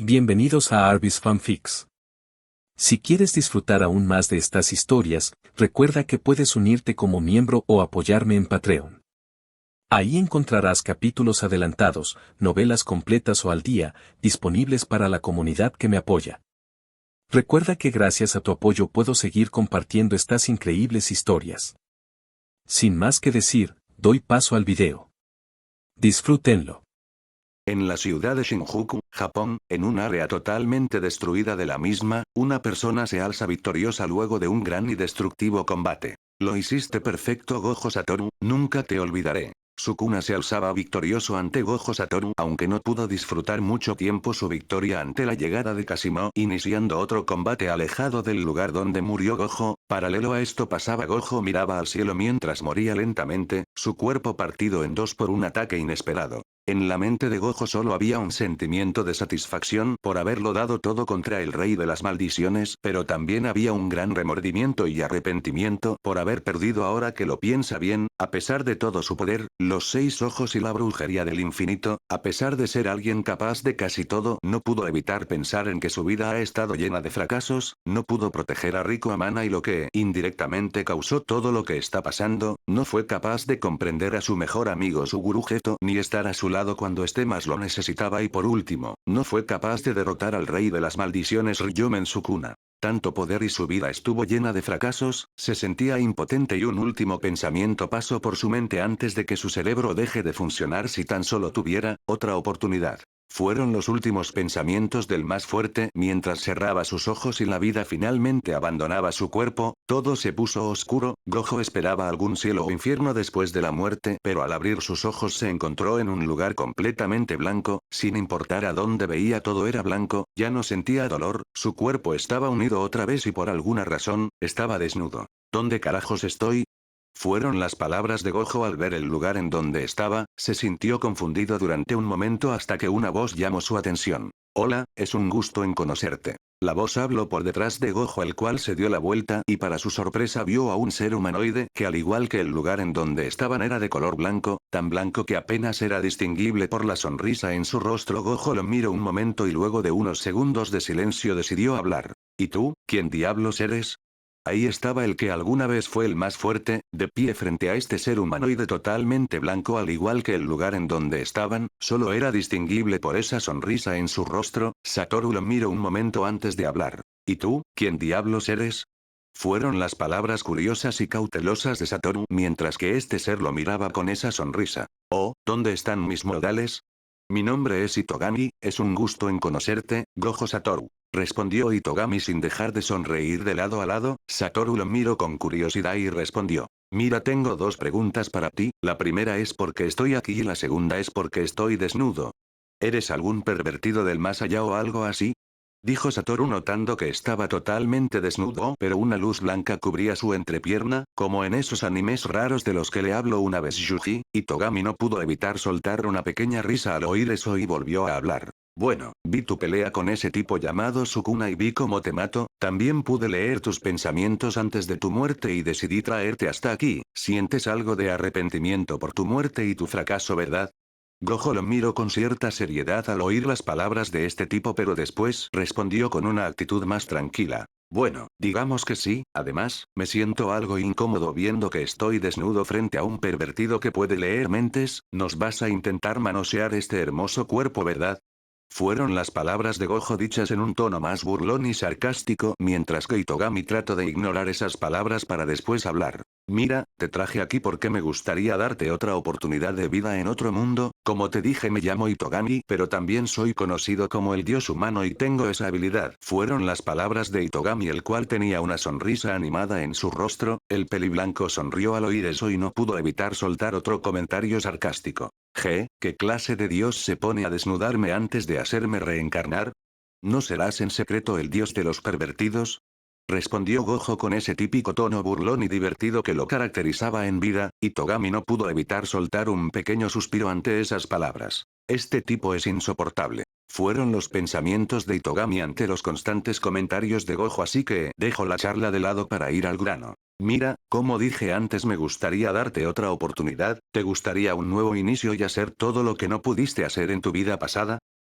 Bienvenidos a Arbis Fanfics. Si quieres disfrutar aún más de estas historias, recuerda que puedes unirte como miembro o apoyarme en Patreon. Ahí encontrarás capítulos adelantados, novelas completas o al día, disponibles para la comunidad que me apoya. Recuerda que gracias a tu apoyo puedo seguir compartiendo estas increíbles historias. Sin más que decir, doy paso al video. Disfrútenlo. En la ciudad de Shinjuku, Japón, en un área totalmente destruida de la misma, una persona se alza victoriosa luego de un gran y destructivo combate. Lo hiciste perfecto, Gojo Satoru, nunca te olvidaré. Sukuna se alzaba victorioso ante Gojo Satoru, aunque no pudo disfrutar mucho tiempo su victoria ante la llegada de Kashimo, iniciando otro combate alejado del lugar donde murió Gojo. Paralelo a esto pasaba, Gojo miraba al cielo mientras moría lentamente, su cuerpo partido en dos por un ataque inesperado. En la mente de Gojo solo había un sentimiento de satisfacción por haberlo dado todo contra el rey de las maldiciones, pero también había un gran remordimiento y arrepentimiento por haber perdido. Ahora que lo piensa bien, a pesar de todo su poder, los 6 ojos y la brujería del infinito, a pesar de ser alguien capaz de casi todo, no pudo evitar pensar en que su vida ha estado llena de fracasos, no pudo proteger a Rico Amana y lo que, indirectamente, causó todo lo que está pasando, no fue capaz de comprender a su mejor amigo Suguru Geto, ni estar a su lado cuando este más lo necesitaba y por último, no fue capaz de derrotar al rey de las maldiciones Ryomen Sukuna. Tanto poder y su vida estuvo llena de fracasos, se sentía impotente y un último pensamiento pasó por su mente antes de que su cerebro deje de funcionar: si tan solo tuviera otra oportunidad. Fueron los últimos pensamientos del más fuerte mientras cerraba sus ojos y la vida finalmente abandonaba su cuerpo. Todo se puso oscuro. Gojo esperaba algún cielo o infierno después de la muerte, pero al abrir sus ojos se encontró en un lugar completamente blanco, sin importar a dónde veía todo era blanco, ya no sentía dolor, su cuerpo estaba unido otra vez y por alguna razón, estaba desnudo. ¿Dónde carajos estoy? Fueron las palabras de Gojo al ver el lugar en donde estaba. Se sintió confundido durante un momento hasta que una voz llamó su atención. Hola, es un gusto en conocerte. La voz habló por detrás de Gojo, el cual se dio la vuelta y para su sorpresa vio a un ser humanoide que, al igual que el lugar en donde estaban, era de color blanco, tan blanco que apenas era distinguible por la sonrisa en su rostro. Gojo lo miró un momento y luego de unos segundos de silencio decidió hablar. ¿Y tú, quién diablos eres? Ahí estaba el que alguna vez fue el más fuerte, de pie frente a este ser humanoide totalmente blanco. Al igual que el lugar en donde estaban, solo era distinguible por esa sonrisa en su rostro. Satoru lo miró un momento antes de hablar. ¿Y tú, quién diablos eres? Fueron las palabras curiosas y cautelosas de Satoru mientras que este ser lo miraba con esa sonrisa. Oh, ¿dónde están mis modales? Mi nombre es Itogami, es un gusto en conocerte, Gojo Satoru. Respondió Itogami sin dejar de sonreír de lado a lado. Satoru lo miró con curiosidad y respondió. Mira, tengo 2 preguntas para ti, la primera es por qué estoy aquí y la segunda es por qué estoy desnudo. ¿Eres algún pervertido del más allá o algo así? Dijo Satoru notando que estaba totalmente desnudo, pero una luz blanca cubría su entrepierna, como en esos animes raros de los que le hablo una vez Yuji. Itogami no pudo evitar soltar una pequeña risa al oír eso y volvió a hablar. Bueno, vi tu pelea con ese tipo llamado Sukuna y vi cómo te mato. También pude leer tus pensamientos antes de tu muerte y decidí traerte hasta aquí. Sientes algo de arrepentimiento por tu muerte y tu fracaso, ¿verdad? Gojo lo miró con cierta seriedad al oír las palabras de este tipo, pero después respondió con una actitud más tranquila. Bueno, digamos que sí. Además, me siento algo incómodo viendo que estoy desnudo frente a un pervertido que puede leer mentes. Nos vas a intentar manosear este hermoso cuerpo, ¿verdad? Fueron las palabras de Gojo dichas en un tono más burlón y sarcástico, mientras que Itogami trató de ignorar esas palabras para después hablar. Mira, te traje aquí porque me gustaría darte otra oportunidad de vida en otro mundo. Como te dije, me llamo Itogami, pero también soy conocido como el dios humano y tengo esa habilidad. Fueron las palabras de Itogami, el cual tenía una sonrisa animada en su rostro. El peliblanco sonrió al oír eso y no pudo evitar soltar otro comentario sarcástico. ¿Qué clase de dios se pone a desnudarme antes de hacerme reencarnar? ¿No serás en secreto el dios de los pervertidos? Respondió Gojo con ese típico tono burlón y divertido que lo caracterizaba en vida. Itogami no pudo evitar soltar un pequeño suspiro ante esas palabras. Este tipo es insoportable. Fueron los pensamientos de Itogami ante los constantes comentarios de Gojo, así que dejó la charla de lado para ir al grano. Mira, como dije antes, me gustaría darte otra oportunidad. ¿Te gustaría un nuevo inicio y hacer todo lo que no pudiste hacer en tu vida pasada?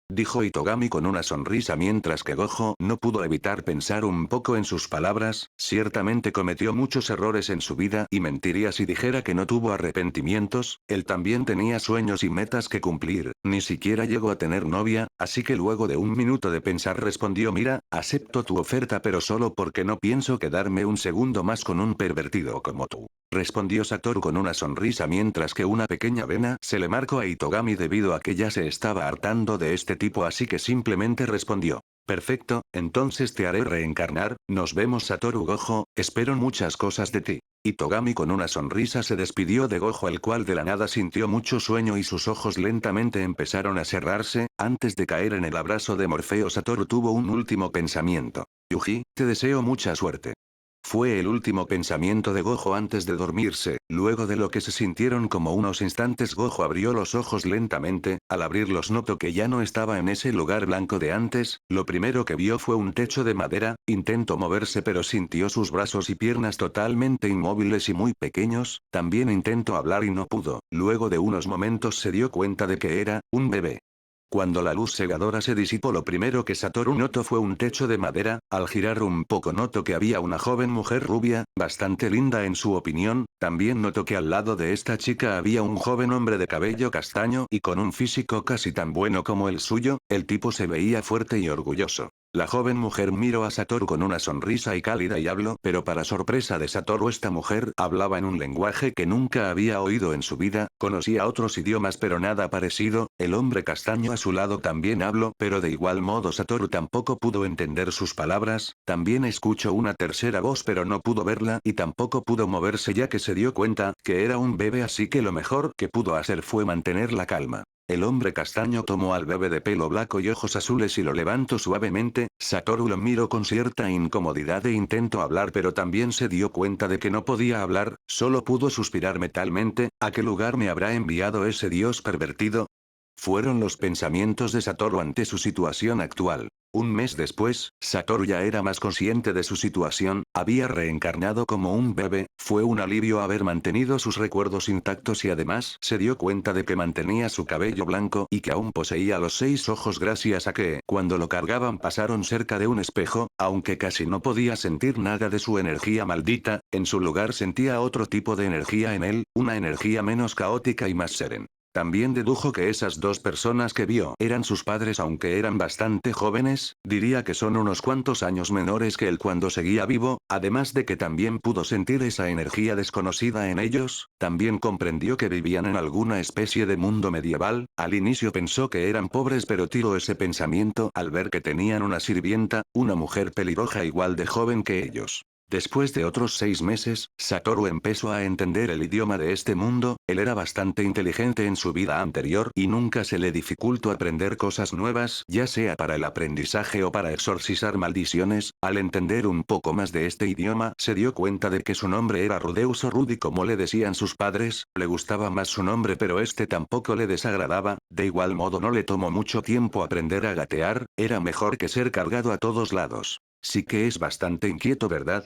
dijo Itogami con una sonrisa mientras que Gojo no pudo evitar pensar un poco en sus palabras, ciertamente cometió muchos errores en su vida y mentiría si dijera que no tuvo arrepentimientos, él también tenía sueños y metas que cumplir, ni siquiera llegó a tener novia, así que luego de un minuto de pensar respondió mira, acepto tu oferta pero solo porque no pienso quedarme un segundo más con un pervertido como tú. Respondió Satoru con una sonrisa mientras que una pequeña vena se le marcó a Itogami debido a que ya se estaba hartando de este tipo así que simplemente respondió. Perfecto, entonces te haré reencarnar, nos vemos Satoru Gojo, espero muchas cosas de ti. Itogami con una sonrisa se despidió de Gojo el cual de la nada sintió mucho sueño y sus ojos lentamente empezaron a cerrarse, antes de caer en el abrazo de Morfeo Satoru tuvo un último pensamiento. Yuji, te deseo mucha suerte. Fue el último pensamiento de Gojo antes de dormirse, luego de lo que se sintieron como unos instantes Gojo abrió los ojos lentamente, al abrirlos notó que ya no estaba en ese lugar blanco de antes, lo primero que vio fue un techo de madera, intentó moverse pero sintió sus brazos y piernas totalmente inmóviles y muy pequeños, también intentó hablar y no pudo, luego de unos momentos se dio cuenta de que era, un bebé. Cuando la luz cegadora se disipó lo primero que Satoru notó fue un techo de madera, al girar un poco notó que había una joven mujer rubia, bastante linda en su opinión, también notó que al lado de esta chica había un joven hombre de cabello castaño y con un físico casi tan bueno como el suyo, el tipo se veía fuerte y orgulloso. La joven mujer miró a Satoru con una sonrisa y cálida y habló, pero para sorpresa de Satoru esta mujer hablaba en un lenguaje que nunca había oído en su vida, conocía otros idiomas pero nada parecido, el hombre castaño a su lado también habló, pero de igual modo Satoru tampoco pudo entender sus palabras, también escuchó una tercera voz pero no pudo verla y tampoco pudo moverse ya que se dio cuenta que era un bebé así que lo mejor que pudo hacer fue mantener la calma. El hombre castaño tomó al bebé de pelo blanco y ojos azules y lo levantó suavemente, Satoru lo miró con cierta incomodidad e intentó hablar pero también se dio cuenta de que no podía hablar, solo pudo suspirar mentalmente, ¿a qué lugar me habrá enviado ese dios pervertido? Fueron los pensamientos de Satoru ante su situación actual. Un mes después, Satoru ya era más consciente de su situación, había reencarnado como un bebé, fue un alivio haber mantenido sus recuerdos intactos y además se dio cuenta de que mantenía su cabello blanco y que aún poseía los 6 ojos gracias a que, cuando lo cargaban pasaron cerca de un espejo, aunque casi no podía sentir nada de su energía maldita, en su lugar sentía otro tipo de energía en él, una energía menos caótica y más serena. También dedujo que esas dos personas que vio eran sus padres aunque eran bastante jóvenes, diría que son unos cuantos años menores que él cuando seguía vivo, además de que también pudo sentir esa energía desconocida en ellos, también comprendió que vivían en alguna especie de mundo medieval, al inicio pensó que eran pobres pero tiró ese pensamiento al ver que tenían una sirvienta, una mujer pelirroja igual de joven que ellos. Después de otros 6 meses, Satoru empezó a entender el idioma de este mundo, él era bastante inteligente en su vida anterior y nunca se le dificultó aprender cosas nuevas, ya sea para el aprendizaje o para exorcizar maldiciones, al entender un poco más de este idioma, se dio cuenta de que su nombre era Rudeus o Rudy como le decían sus padres, le gustaba más su nombre pero este tampoco le desagradaba, de igual modo no le tomó mucho tiempo aprender a gatear, era mejor que ser cargado a todos lados. Sí que es bastante inquieto, ¿verdad?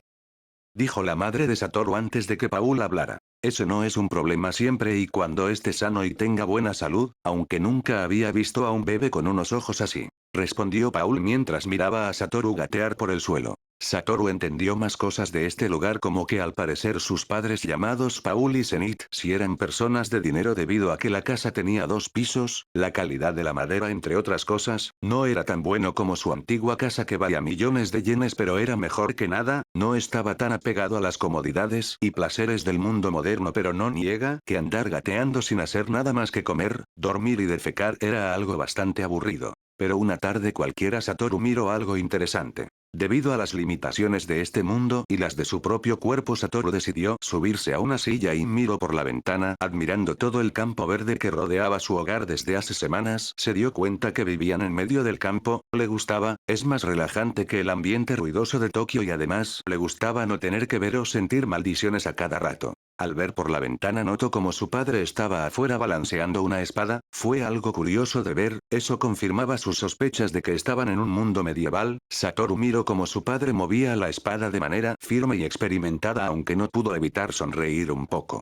Dijo la madre de Satoru antes de que Paul hablara. Eso no es un problema siempre y cuando esté sano y tenga buena salud, aunque nunca había visto a un bebé con unos ojos así. Respondió Paul mientras miraba a Satoru gatear por el suelo. Satoru entendió más cosas de este lugar como que al parecer sus padres llamados Paul y Zenith si eran personas de dinero debido a que la casa tenía 2 pisos, la calidad de la madera entre otras cosas, no era tan bueno como su antigua casa que valía millones de yenes pero era mejor que nada, no estaba tan apegado a las comodidades y placeres del mundo moderno pero no niega que andar gateando sin hacer nada más que comer, dormir y defecar era algo bastante aburrido. Pero una tarde cualquiera Satoru miró algo interesante. Debido a las limitaciones de este mundo y las de su propio cuerpo Satoru decidió subirse a una silla y miró por la ventana admirando todo el campo verde que rodeaba su hogar desde hace semanas, se dio cuenta que vivían en medio del campo, le gustaba, es más relajante que el ambiente ruidoso de Tokio y además le gustaba no tener que ver o sentir maldiciones a cada rato. Al ver por la ventana notó como su padre estaba afuera balanceando una espada, fue algo curioso de ver, eso confirmaba sus sospechas de que estaban en un mundo medieval, Satoru miró como su padre movía la espada de manera firme y experimentada aunque no pudo evitar sonreír un poco.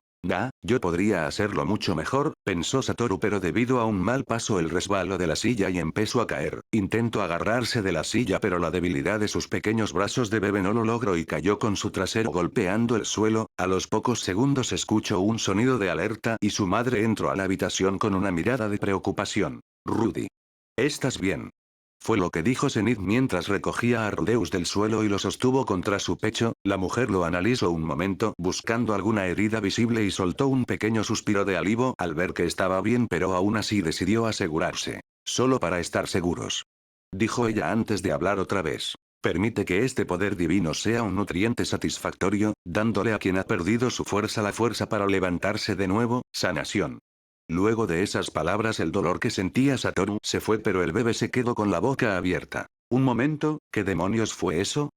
Yo podría hacerlo mucho mejor, pensó Satoru, pero debido a un mal paso el resbaló de la silla y empezó a caer. Intentó agarrarse de la silla, pero la debilidad de sus pequeños brazos de bebé no lo logró y cayó con su trasero golpeando el suelo. A los pocos segundos escuchó un sonido de alerta y su madre entró a la habitación con una mirada de preocupación. Rudy. ¿Estás bien? Fue lo que dijo Zenith mientras recogía a Rudeus del suelo y lo sostuvo contra su pecho. La mujer lo analizó un momento buscando alguna herida visible y soltó un pequeño suspiro de alivio al ver que estaba bien, pero aún así decidió asegurarse. Solo para estar seguros. Dijo ella antes de hablar otra vez. Permite que este poder divino sea un nutriente satisfactorio, dándole a quien ha perdido su fuerza la fuerza para levantarse de nuevo, sanación. Luego de esas palabras el dolor que sentía Satoru se fue, pero el bebé se quedó con la boca abierta. Un momento, ¿qué demonios fue eso?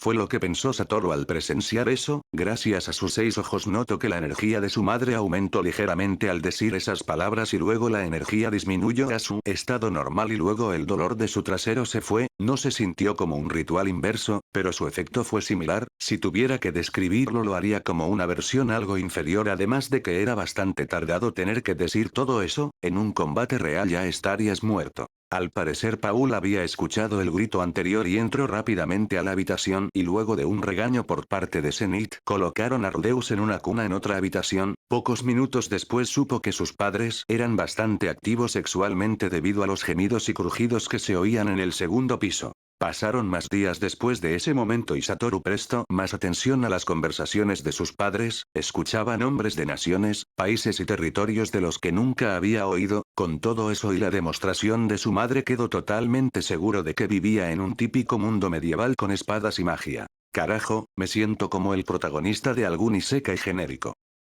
Fue lo que pensó Satoru al presenciar eso. Gracias a sus 6 ojos notó que la energía de su madre aumentó ligeramente al decir esas palabras y luego la energía disminuyó a su estado normal y luego el dolor de su trasero se fue. No se sintió como un ritual inverso, pero su efecto fue similar. Si tuviera que describirlo lo haría como una versión algo inferior, además de que era bastante tardado tener que decir todo eso. En un combate real ya estarías muerto. Al parecer Paul había escuchado el grito anterior y entró rápidamente a la habitación y luego de un regaño por parte de Zenith, colocaron a Rudeus en una cuna en otra habitación. Pocos minutos después supo que sus padres eran bastante activos sexualmente debido a los gemidos y crujidos que se oían en el segundo piso. Pasaron más días después de ese momento y Satoru prestó más atención a las conversaciones de sus padres, escuchaba nombres de naciones, países y territorios de los que nunca había oído. Con todo eso y la demostración de su madre quedó totalmente seguro de que vivía en un típico mundo medieval con espadas y magia. Carajo, me siento como el protagonista de algún isekai genérico.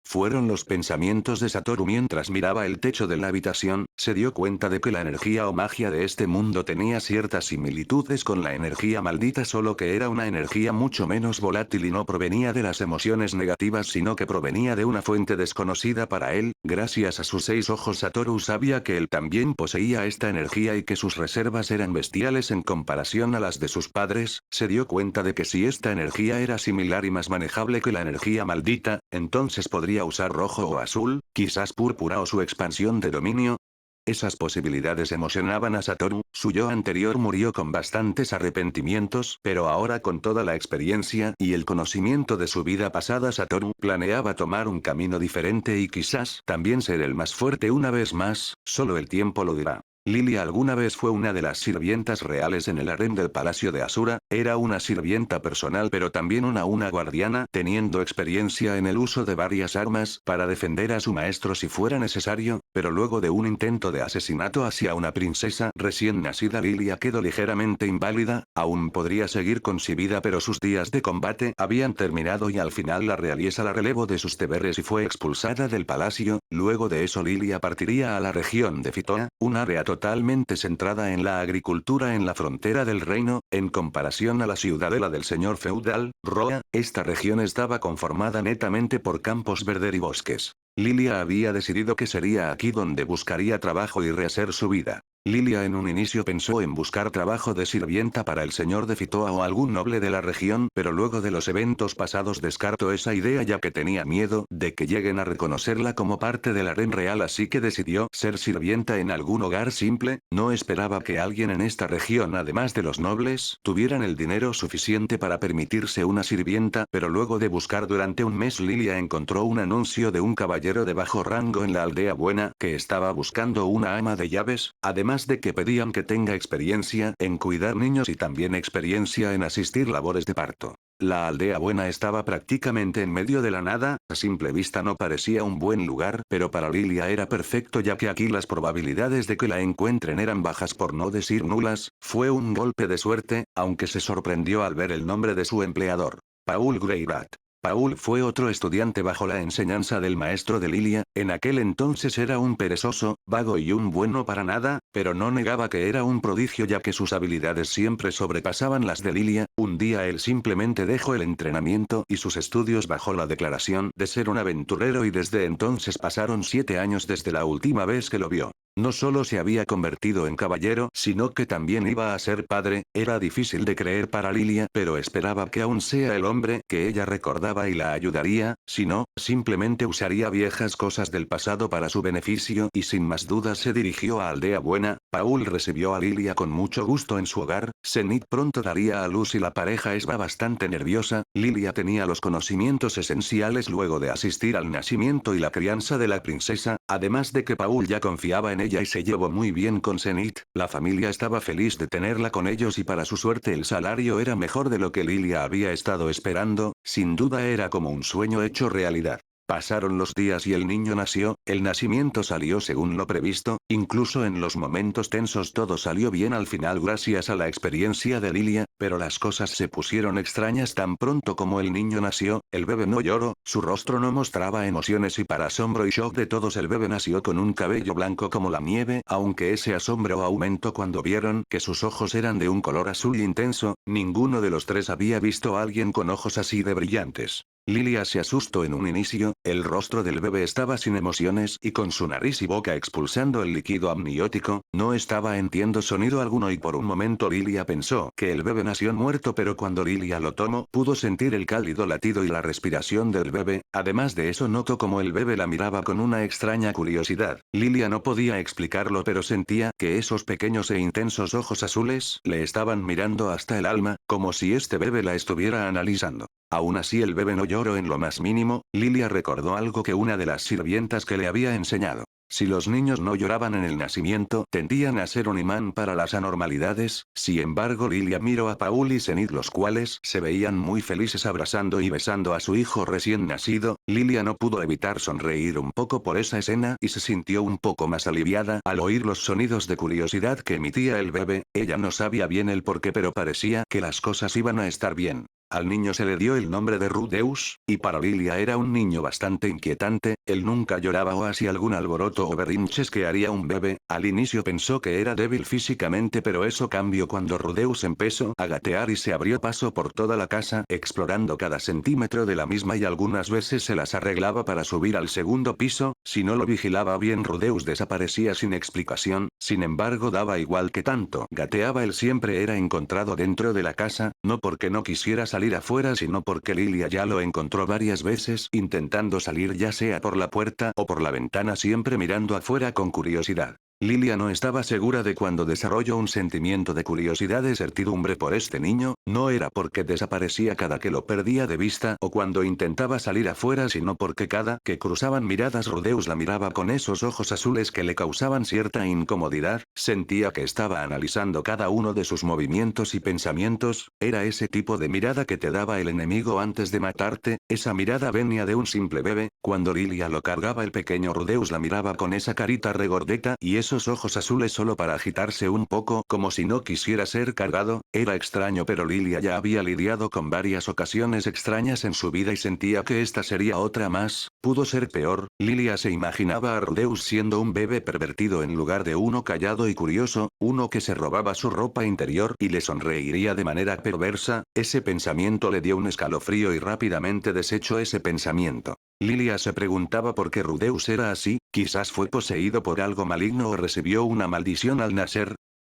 Fueron los pensamientos de Satoru mientras miraba el techo de la habitación. Se dio cuenta de que la energía o magia de este mundo tenía ciertas similitudes con la energía maldita, solo que era una energía mucho menos volátil y no provenía de las emociones negativas sino que provenía de una fuente desconocida para él. Gracias a sus 6 ojos Satoru sabía que él también poseía esta energía y que sus reservas eran bestiales en comparación a las de sus padres. Se dio cuenta de que si esta energía era similar y más manejable que la energía maldita, entonces podría usar rojo o azul, quizás púrpura o su expansión de dominio. Esas posibilidades emocionaban a Satoru. Su yo anterior murió con bastantes arrepentimientos, pero ahora con toda la experiencia y el conocimiento de su vida pasada Satoru planeaba tomar un camino diferente y quizás también ser el más fuerte una vez más, solo el tiempo lo dirá. Lilia alguna vez fue una de las sirvientas reales en el harén del Palacio de Asura, era una sirvienta personal pero también una guardiana, teniendo experiencia en el uso de varias armas para defender a su maestro si fuera necesario, pero luego de un intento de asesinato hacia una princesa recién nacida Lilia quedó ligeramente inválida, aún podría seguir con su vida pero sus días de combate habían terminado y al final la realeza la relevó de sus deberes y fue expulsada del palacio. Luego de eso Lilia partiría a la región de Fitoa, un área totalmente centrada en la agricultura en la frontera del reino. En comparación a la ciudadela del señor feudal, Roa, esta región estaba conformada netamente por campos verdes y bosques. Lilia había decidido que sería aquí donde buscaría trabajo y rehacer su vida. Lilia en un inicio pensó en buscar trabajo de sirvienta para el señor de Fitoa o algún noble de la región, pero luego de los eventos pasados descartó esa idea ya que tenía miedo de que lleguen a reconocerla como parte del harén real, así que decidió ser sirvienta en algún hogar simple. No esperaba que alguien en esta región además de los nobles tuvieran el dinero suficiente para permitirse una sirvienta, pero luego de buscar durante un mes Lilia encontró un anuncio de un caballero de bajo rango en la aldea buena que estaba buscando una ama de llaves, además de que pedían que tenga experiencia en cuidar niños y también experiencia en asistir labores de parto. La aldea buena estaba prácticamente en medio de la nada, a simple vista no parecía un buen lugar, pero para Lilia era perfecto ya que aquí las probabilidades de que la encuentren eran bajas por no decir nulas. Fue un golpe de suerte, aunque se sorprendió al ver el nombre de su empleador. Paul Greyrat. Paul fue otro estudiante bajo la enseñanza del maestro de Lilia. En aquel entonces era un perezoso, vago y un bueno para nada, pero no negaba que era un prodigio ya que sus habilidades siempre sobrepasaban las de Lilia. Un día él simplemente dejó el entrenamiento y sus estudios bajo la declaración de ser un aventurero y desde entonces pasaron 7 años desde la última vez que lo vio. No solo se había convertido en caballero, sino que también iba a ser padre. Era difícil de creer para Lilia, pero esperaba que aún sea el hombre que ella recordaba salvaba y la ayudaría, si no, simplemente usaría viejas cosas del pasado para su beneficio y sin más dudas se dirigió a Aldea Buena. Paul recibió a Lilia con mucho gusto en su hogar. Zenith pronto daría a luz y la pareja estaba bastante nerviosa. Lilia tenía los conocimientos esenciales luego de asistir al nacimiento y la crianza de la princesa, además de que Paul ya confiaba en ella y se llevó muy bien con Zenith. La familia estaba feliz de tenerla con ellos y para su suerte el salario era mejor de lo que Lilia había estado esperando, sin duda era como un sueño hecho realidad. Pasaron los días y el niño nació, el nacimiento salió según lo previsto, incluso en los momentos tensos todo salió bien al final gracias a la experiencia de Lilia, pero las cosas se pusieron extrañas tan pronto como el niño nació. El bebé no lloró, su rostro no mostraba emociones y para asombro y shock de todos el bebé nació con un cabello blanco como la nieve, aunque ese asombro aumentó cuando vieron que sus ojos eran de un color azul intenso. Ninguno de los tres había visto a alguien con ojos así de brillantes. Lilia se asustó en un inicio, el rostro del bebé estaba sin emociones y con su nariz y boca expulsando el líquido amniótico, no estaba emitiendo sonido alguno y por un momento Lilia pensó que el bebé nació muerto, pero cuando Lilia lo tomó, pudo sentir el cálido latido y la respiración del bebé. Además de eso notó como el bebé la miraba con una extraña curiosidad. Lilia no podía explicarlo, pero sentía que esos pequeños e intensos ojos azules le estaban mirando hasta el alma, como si este bebé la estuviera analizando. Aún así el bebé no lloró en lo más mínimo. Lilia recordó algo que una de las sirvientas que le había enseñado. Si los niños no lloraban en el nacimiento, tendían a ser un imán para las anormalidades. Sin embargo Lilia miró a Paul y Zenith, los cuales se veían muy felices abrazando y besando a su hijo recién nacido. Lilia no pudo evitar sonreír un poco por esa escena y se sintió un poco más aliviada al oír los sonidos de curiosidad que emitía el bebé. Ella no sabía bien el porqué, pero parecía que las cosas iban a estar bien. Al niño se le dio el nombre de Rudeus, y para Lilia era un niño bastante inquietante. Él nunca lloraba o hacía algún alboroto o berrinches que haría un bebé. Al inicio pensó que era débil físicamente, pero eso cambió cuando Rudeus empezó a gatear y se abrió paso por toda la casa, explorando cada centímetro de la misma y algunas veces se las arreglaba para subir al segundo piso. Si no lo vigilaba bien, Rudeus desaparecía sin explicación. Sin embargo, daba igual que tanto gateaba, él siempre era encontrado dentro de la casa, no porque no quisiera salir afuera, sino porque Lilia ya lo encontró varias veces intentando salir, ya sea por la puerta o por la ventana, siempre mirando afuera con curiosidad. Lilia no estaba segura de cuándo desarrolló un sentimiento de curiosidad, de certidumbre por este niño. No era porque desaparecía cada que lo perdía de vista o cuando intentaba salir afuera, sino porque cada que cruzaban miradas Rudeus la miraba con esos ojos azules que le causaban cierta incomodidad. Sentía que estaba analizando cada uno de sus movimientos y pensamientos. Era ese tipo de mirada que te daba el enemigo antes de matarte. Esa mirada venía de un simple bebé. Cuando Lilia lo cargaba, el pequeño Rudeus la miraba con esa carita regordeta y esos ojos azules solo para agitarse un poco, como si no quisiera ser cargado. Era extraño, pero Lilia ya había lidiado con varias ocasiones extrañas en su vida y sentía que esta sería otra más. Pudo ser peor. Lilia se imaginaba a Rudeus siendo un bebé pervertido en lugar de uno callado y curioso, uno que se robaba su ropa interior y le sonreiría de manera perversa. Ese pensamiento le dio un escalofrío y rápidamente desechó ese pensamiento. Lilia se preguntaba por qué Rudeus era así. Quizás fue poseído por algo maligno o recibió una maldición al nacer.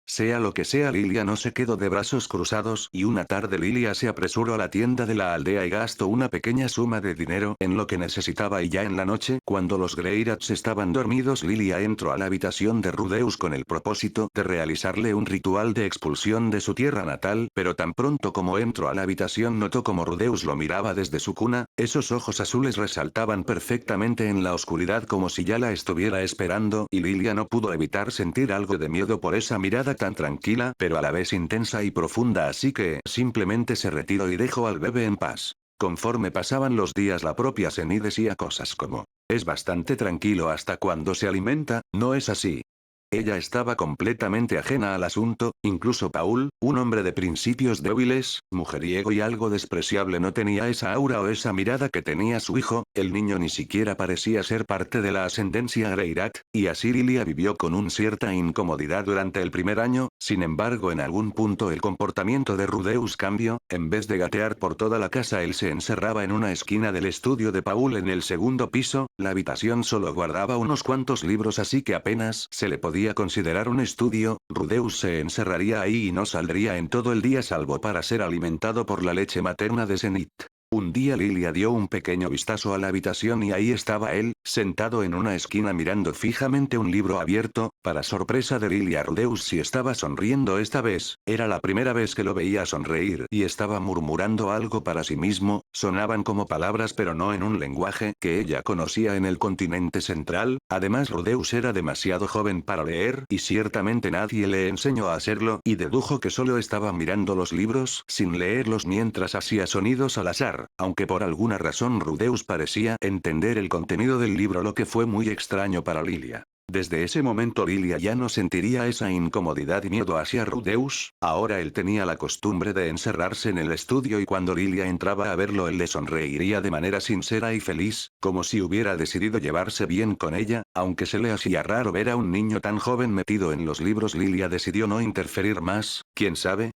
Sea lo que sea, Lilia no se quedó de brazos cruzados y una tarde Lilia se apresuró a la tienda de la aldea y gastó una pequeña suma de dinero en lo que necesitaba, y ya en la noche, cuando los Greyrats estaban dormidos, Lilia entró a la habitación de Rudeus con el propósito de realizarle un ritual de expulsión de su tierra natal, pero tan pronto como entró a la habitación notó como Rudeus lo miraba desde su cuna. Esos ojos azules resaltaban perfectamente en la oscuridad como si ya la estuviera esperando, y Lilia no pudo evitar sentir algo de miedo por esa mirada tan tranquila, pero a la vez intensa y profunda, así que simplemente se retiró y dejó al bebé en paz. Conforme pasaban los días, la propia Zenith decía cosas como: es bastante tranquilo hasta cuando se alimenta, ¿no es así? Ella estaba completamente ajena al asunto. Incluso Paul, un hombre de principios débiles, mujeriego y algo despreciable, no tenía esa aura o esa mirada que tenía su hijo. El niño ni siquiera parecía ser parte de la ascendencia Greirat, y así Lilia vivió con una cierta incomodidad durante el primer año. Sin embargo, en algún punto el comportamiento de Rudeus cambió. En vez de gatear por toda la casa, él se encerraba en una esquina del estudio de Paul en el segundo piso. La habitación solo guardaba unos cuantos libros, así que apenas se le podía considerar un estudio. Rudeus se encerraría ahí y no saldría en todo el día salvo para ser alimentado por la leche materna de Zenith. Un día Lilia dio un pequeño vistazo a la habitación y ahí estaba él, sentado en una esquina mirando fijamente un libro abierto. Para sorpresa de Lilia, Rudeus sí estaba sonriendo esta vez. Era la primera vez que lo veía sonreír y estaba murmurando algo para sí mismo. Sonaban como palabras pero no en un lenguaje que ella conocía en el continente central. Además, Rudeus era demasiado joven para leer y ciertamente nadie le enseñó a hacerlo, y dedujo que solo estaba mirando los libros sin leerlos mientras hacía sonidos al azar. Aunque por alguna razón Rudeus parecía entender el contenido del libro, lo que fue muy extraño para Lilia. Desde ese momento Lilia ya no sentiría esa incomodidad y miedo hacia Rudeus. Ahora él tenía la costumbre de encerrarse en el estudio y cuando Lilia entraba a verlo él le sonreiría de manera sincera y feliz, como si hubiera decidido llevarse bien con ella. Aunque se le hacía raro ver a un niño tan joven metido en los libros, Lilia decidió no interferir más. ¿Quién sabe?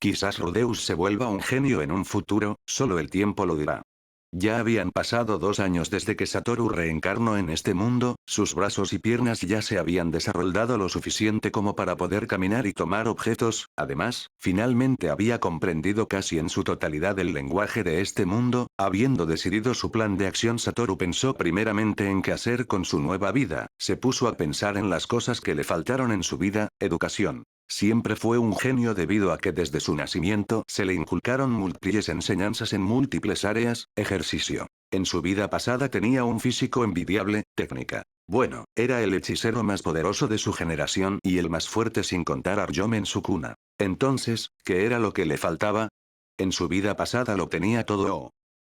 Quizás Rudeus se vuelva un genio en un futuro, solo el tiempo lo dirá. Ya habían pasado 2 años desde que Satoru reencarnó en este mundo, sus brazos y piernas ya se habían desarrollado lo suficiente como para poder caminar y tomar objetos. Además, finalmente había comprendido casi en su totalidad el lenguaje de este mundo. Habiendo decidido su plan de acción, Satoru pensó primeramente en qué hacer con su nueva vida. Se puso a pensar en las cosas que le faltaron en su vida: educación. Siempre fue un genio debido a que desde su nacimiento se le inculcaron múltiples enseñanzas en múltiples áreas. Ejercicio. En su vida pasada tenía un físico envidiable. Técnica. Bueno, era el hechicero más poderoso de su generación y el más fuerte sin contar a Ryome en su cuna. Entonces, ¿qué era lo que le faltaba? En su vida pasada lo tenía todo o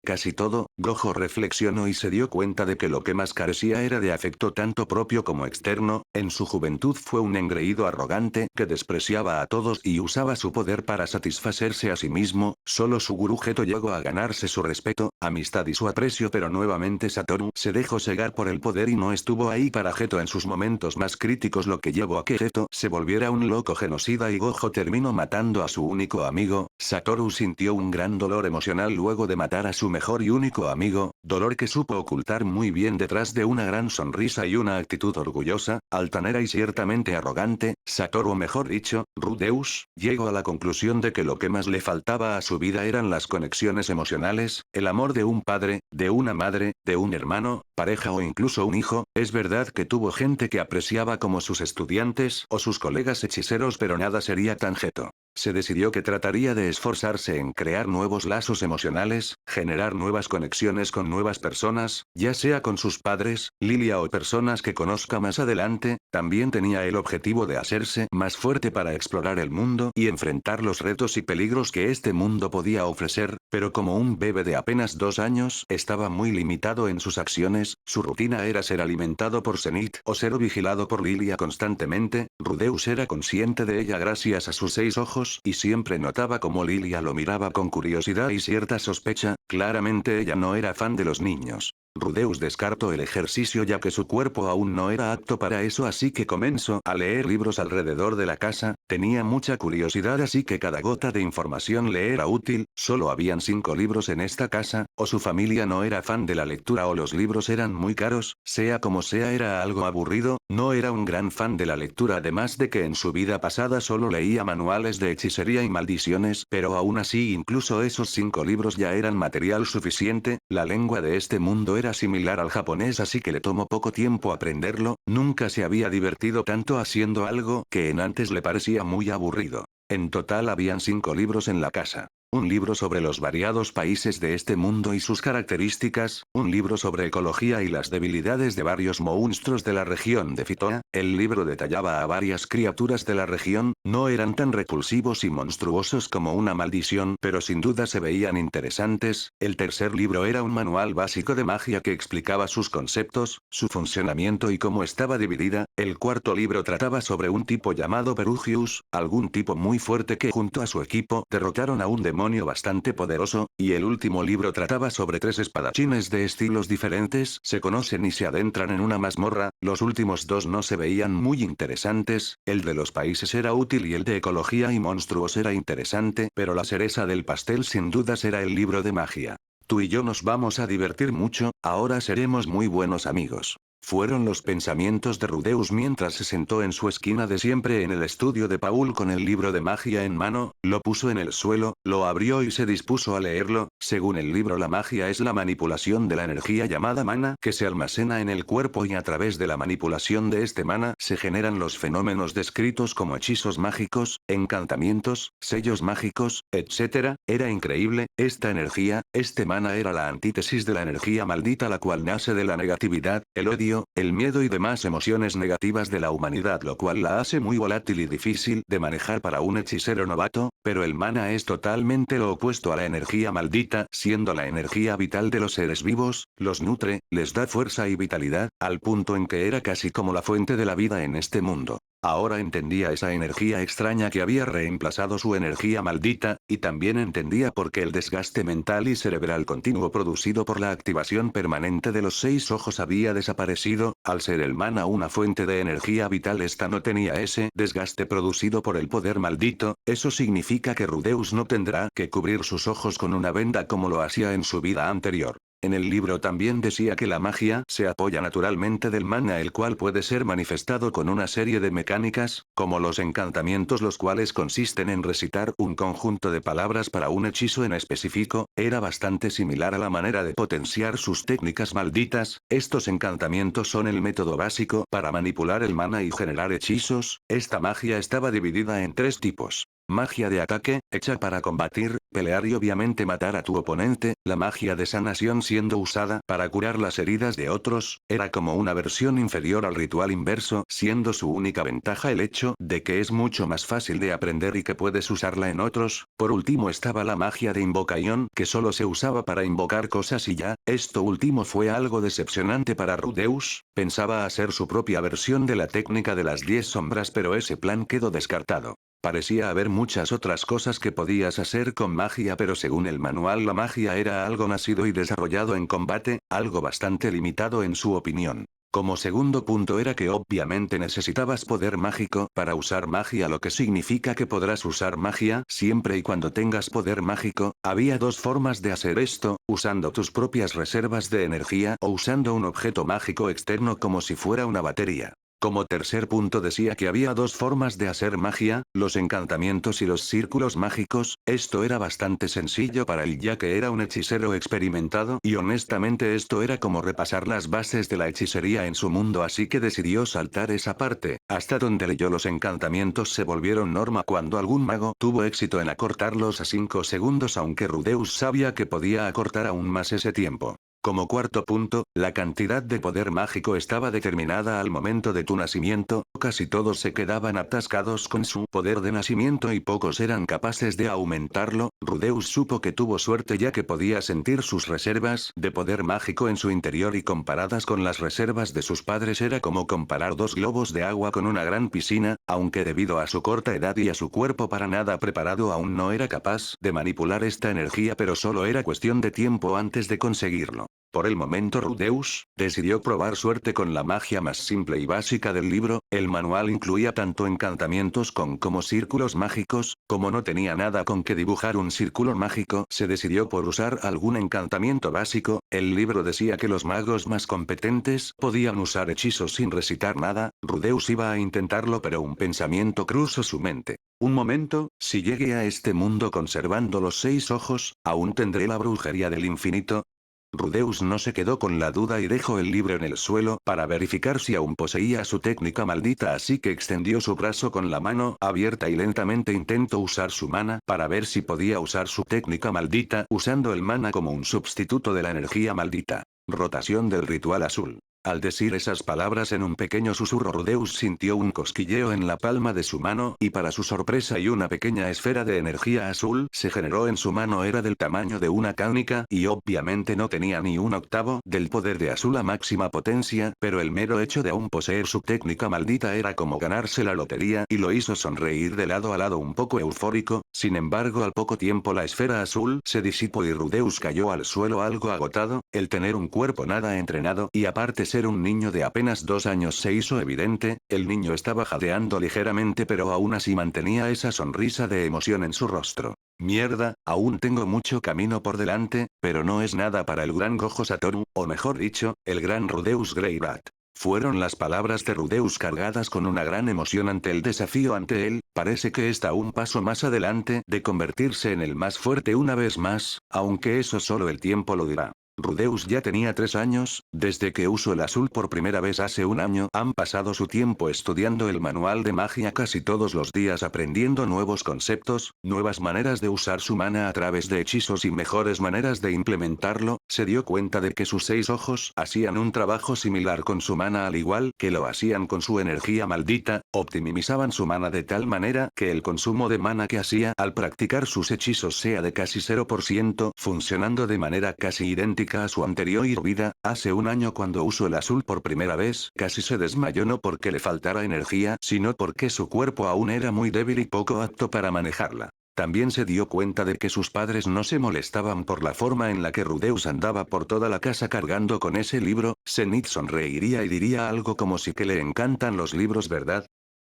casi todo. Gojo reflexionó y se dio cuenta de que lo que más carecía era de afecto tanto propio como externo. En su juventud fue un engreído arrogante que despreciaba a todos y usaba su poder para satisfacerse a sí mismo. Solo su gurú Geto llegó a ganarse su respeto, amistad y su aprecio, pero nuevamente Satoru se dejó cegar por el poder y no estuvo ahí para Geto en sus momentos más críticos, lo que llevó a que Geto se volviera un loco genocida y Gojo terminó matando a su único amigo. Satoru sintió un gran dolor emocional luego de matar a su mejor y único amigo, dolor que supo ocultar muy bien detrás de una gran sonrisa y una actitud orgullosa, altanera y ciertamente arrogante. Satoru, o mejor dicho, Rudeus, llegó a la conclusión de que lo que más le faltaba a su vida eran las conexiones emocionales, el amor de un padre, de una madre, de un hermano, pareja o incluso un hijo. Es verdad que tuvo gente que apreciaba como sus estudiantes o sus colegas hechiceros, pero nada sería tan Geto. Se decidió que trataría de esforzarse en crear nuevos lazos emocionales, generar nuevas conexiones con nuevas personas, ya sea con sus padres, Lilia o personas que conozca más adelante. También tenía el objetivo de hacerse más fuerte para explorar el mundo y enfrentar los retos y peligros que este mundo podía ofrecer, pero como un bebé de apenas 2 años, estaba muy limitado en sus acciones. Su rutina era ser alimentado por Zenith o ser vigilado por Lilia constantemente. Rudeus era consciente de ella gracias a sus 6 ojos y siempre notaba cómo Lilia lo miraba con curiosidad y cierta sospecha. Claramente ella no era fan de los niños. Rudeus descartó el ejercicio ya que su cuerpo aún no era apto para eso, así que comenzó a leer libros alrededor de la casa. Tenía mucha curiosidad, así que cada gota de información le era útil. Solo habían 5 libros en esta casa, o su familia no era fan de la lectura o los libros eran muy caros. Sea como sea, era algo aburrido. No era un gran fan de la lectura, además de que en su vida pasada solo leía manuales de hechicería y maldiciones, pero aún así incluso esos 5 libros ya eran material suficiente. La lengua de este mundo era similar al japonés, así que le tomó poco tiempo aprenderlo. Nunca se había divertido tanto haciendo algo que en antes le parecía muy aburrido. En total habían 5 libros en la casa. Un libro sobre los variados países de este mundo y sus características, un libro sobre ecología y las debilidades de varios monstruos de la región de Fitoa. El libro detallaba a varias criaturas de la región, no eran tan repulsivos y monstruosos como una maldición, pero sin duda se veían interesantes. El tercer libro era un manual básico de magia que explicaba sus conceptos, su funcionamiento y cómo estaba dividida. El cuarto libro trataba sobre un tipo llamado Perugius, algún tipo muy fuerte que junto a su equipo derrotaron a un demonio bastante poderoso, y el último libro trataba sobre 3 espadachines de estilos diferentes, se conocen y se adentran en una mazmorra. Los últimos 2 no se veían muy interesantes, el de los países era útil y el de ecología y monstruos era interesante, pero la cereza del pastel sin dudas era el libro de magia. Tú y yo nos vamos a divertir mucho, ahora seremos muy buenos amigos. Fueron los pensamientos de Rudeus mientras se sentó en su esquina de siempre en el estudio de Paul con el libro de magia en mano, lo puso en el suelo, lo abrió y se dispuso a leerlo. Según el libro, la magia es la manipulación de la energía llamada mana que se almacena en el cuerpo y a través de la manipulación de este mana se generan los fenómenos descritos como hechizos mágicos, encantamientos, sellos mágicos, etc. Era increíble, esta energía, este mana era la antítesis de la energía maldita, la cual nace de la negatividad, el odio, el miedo y demás emociones negativas de la humanidad, lo cual la hace muy volátil y difícil de manejar para un hechicero novato, pero el mana es totalmente lo opuesto a la energía maldita, siendo la energía vital de los seres vivos, los nutre, les da fuerza y vitalidad, al punto en que era casi como la fuente de la vida en este mundo. Ahora entendía esa energía extraña que había reemplazado su energía maldita, y también entendía por qué el desgaste mental y cerebral continuo producido por la activación permanente de los 6 ojos había desaparecido. Al ser el mana una fuente de energía vital, esta no tenía ese desgaste producido por el poder maldito. Eso significa que Rudeus no tendrá que cubrir sus ojos con una venda como lo hacía en su vida anterior. En el libro también decía que la magia se apoya naturalmente del mana, el cual puede ser manifestado con una serie de mecánicas, como los encantamientos, los cuales consisten en recitar un conjunto de palabras para un hechizo en específico. Era bastante similar a la manera de potenciar sus técnicas malditas. Estos encantamientos son el método básico para manipular el mana y generar hechizos. Esta magia estaba dividida en 3 tipos. Magia de ataque, hecha para combatir, pelear y obviamente matar a tu oponente. La magia de sanación, siendo usada para curar las heridas de otros, era como una versión inferior al ritual inverso, siendo su única ventaja el hecho de que es mucho más fácil de aprender y que puedes usarla en otros. Por último estaba la magia de invocación, que solo se usaba para invocar cosas y ya. Esto último fue algo decepcionante para Rudeus. Pensaba hacer su propia versión de la técnica de las 10 sombras, pero ese plan quedó descartado. Parecía haber muchas otras cosas que podías hacer con magia, pero según el manual la magia era algo nacido y desarrollado en combate, algo bastante limitado en su opinión. Como segundo punto era que obviamente necesitabas poder mágico para usar magia, lo que significa que podrás usar magia siempre y cuando tengas poder mágico. Había 2 formas de hacer esto, usando tus propias reservas de energía o usando un objeto mágico externo como si fuera una batería. Como tercer punto decía que había 2 formas de hacer magia, los encantamientos y los círculos mágicos. Esto era bastante sencillo para él ya que era un hechicero experimentado y honestamente esto era como repasar las bases de la hechicería en su mundo, así que decidió saltar esa parte. Hasta donde leyó, los encantamientos se volvieron norma cuando algún mago tuvo éxito en acortarlos a 5 segundos, aunque Rudeus sabía que podía acortar aún más ese tiempo. Como cuarto punto, la cantidad de poder mágico estaba determinada al momento de tu nacimiento. Casi todos se quedaban atascados con su poder de nacimiento y pocos eran capaces de aumentarlo. Rudeus supo que tuvo suerte ya que podía sentir sus reservas de poder mágico en su interior, y comparadas con las reservas de sus padres era como comparar 2 globos de agua con una gran piscina. Aunque debido a su corta edad y a su cuerpo para nada preparado aún no era capaz de manipular esta energía, pero solo era cuestión de tiempo antes de conseguirlo. Por el momento Rudeus decidió probar suerte con la magia más simple y básica del libro. El manual incluía tanto encantamientos como círculos mágicos. Como no tenía nada con que dibujar un círculo mágico, se decidió por usar algún encantamiento básico. El libro decía que los magos más competentes podían usar hechizos sin recitar nada. Rudeus iba a intentarlo, pero un pensamiento cruzó su mente. Un momento, si llegué a este mundo conservando los 6 ojos, ¿aún tendré la brujería del infinito? Rudeus no se quedó con la duda y dejó el libro en el suelo para verificar si aún poseía su técnica maldita, así que extendió su brazo con la mano abierta y lentamente intentó usar su mana para ver si podía usar su técnica maldita usando el mana como un sustituto de la energía maldita. Rotación del ritual azul. Al decir esas palabras en un pequeño susurro, Rudeus sintió un cosquilleo en la palma de su mano y para su sorpresa una pequeña esfera de energía azul se generó en su mano. Era del tamaño de una canica y obviamente no tenía ni un octavo del poder de azul a máxima potencia, pero el mero hecho de aún poseer su técnica maldita era como ganarse la lotería y lo hizo sonreír de lado a lado un poco eufórico. Sin embargo, al poco tiempo la esfera azul se disipó y Rudeus cayó al suelo algo agotado. El tener un cuerpo nada entrenado y aparte ser un niño de apenas 2 años se hizo evidente. El niño estaba jadeando ligeramente, pero aún así mantenía esa sonrisa de emoción en su rostro. Mierda, aún tengo mucho camino por delante, pero no es nada para el gran Gojo Satoru, o mejor dicho, el gran Rudeus Greyrat. Fueron las palabras de Rudeus cargadas con una gran emoción ante el desafío ante él. Parece que está un paso más adelante de convertirse en el más fuerte una vez más, aunque eso solo el tiempo lo dirá. Rudeus ya tenía 3 años, desde que usó el azul por primera vez hace un año. Han pasado su tiempo estudiando el manual de magia casi todos los días, aprendiendo nuevos conceptos, nuevas maneras de usar su mana a través de hechizos y mejores maneras de implementarlo. Se dio cuenta de que sus 6 ojos hacían un trabajo similar con su mana al igual que lo hacían con su energía maldita, optimizaban su mana de tal manera que el consumo de mana que hacía al practicar sus hechizos sea de casi 0%, funcionando de manera casi idéntica a su anterior vida. Hace un año cuando usó el azul por primera vez, casi se desmayó no porque le faltara energía, sino porque su cuerpo aún era muy débil y poco apto para manejarla. También se dio cuenta de que sus padres no se molestaban por la forma en la que Rudeus andaba por toda la casa cargando con ese libro. Zenith sonreiría y diría algo como si que le encantan los libros, ¿verdad?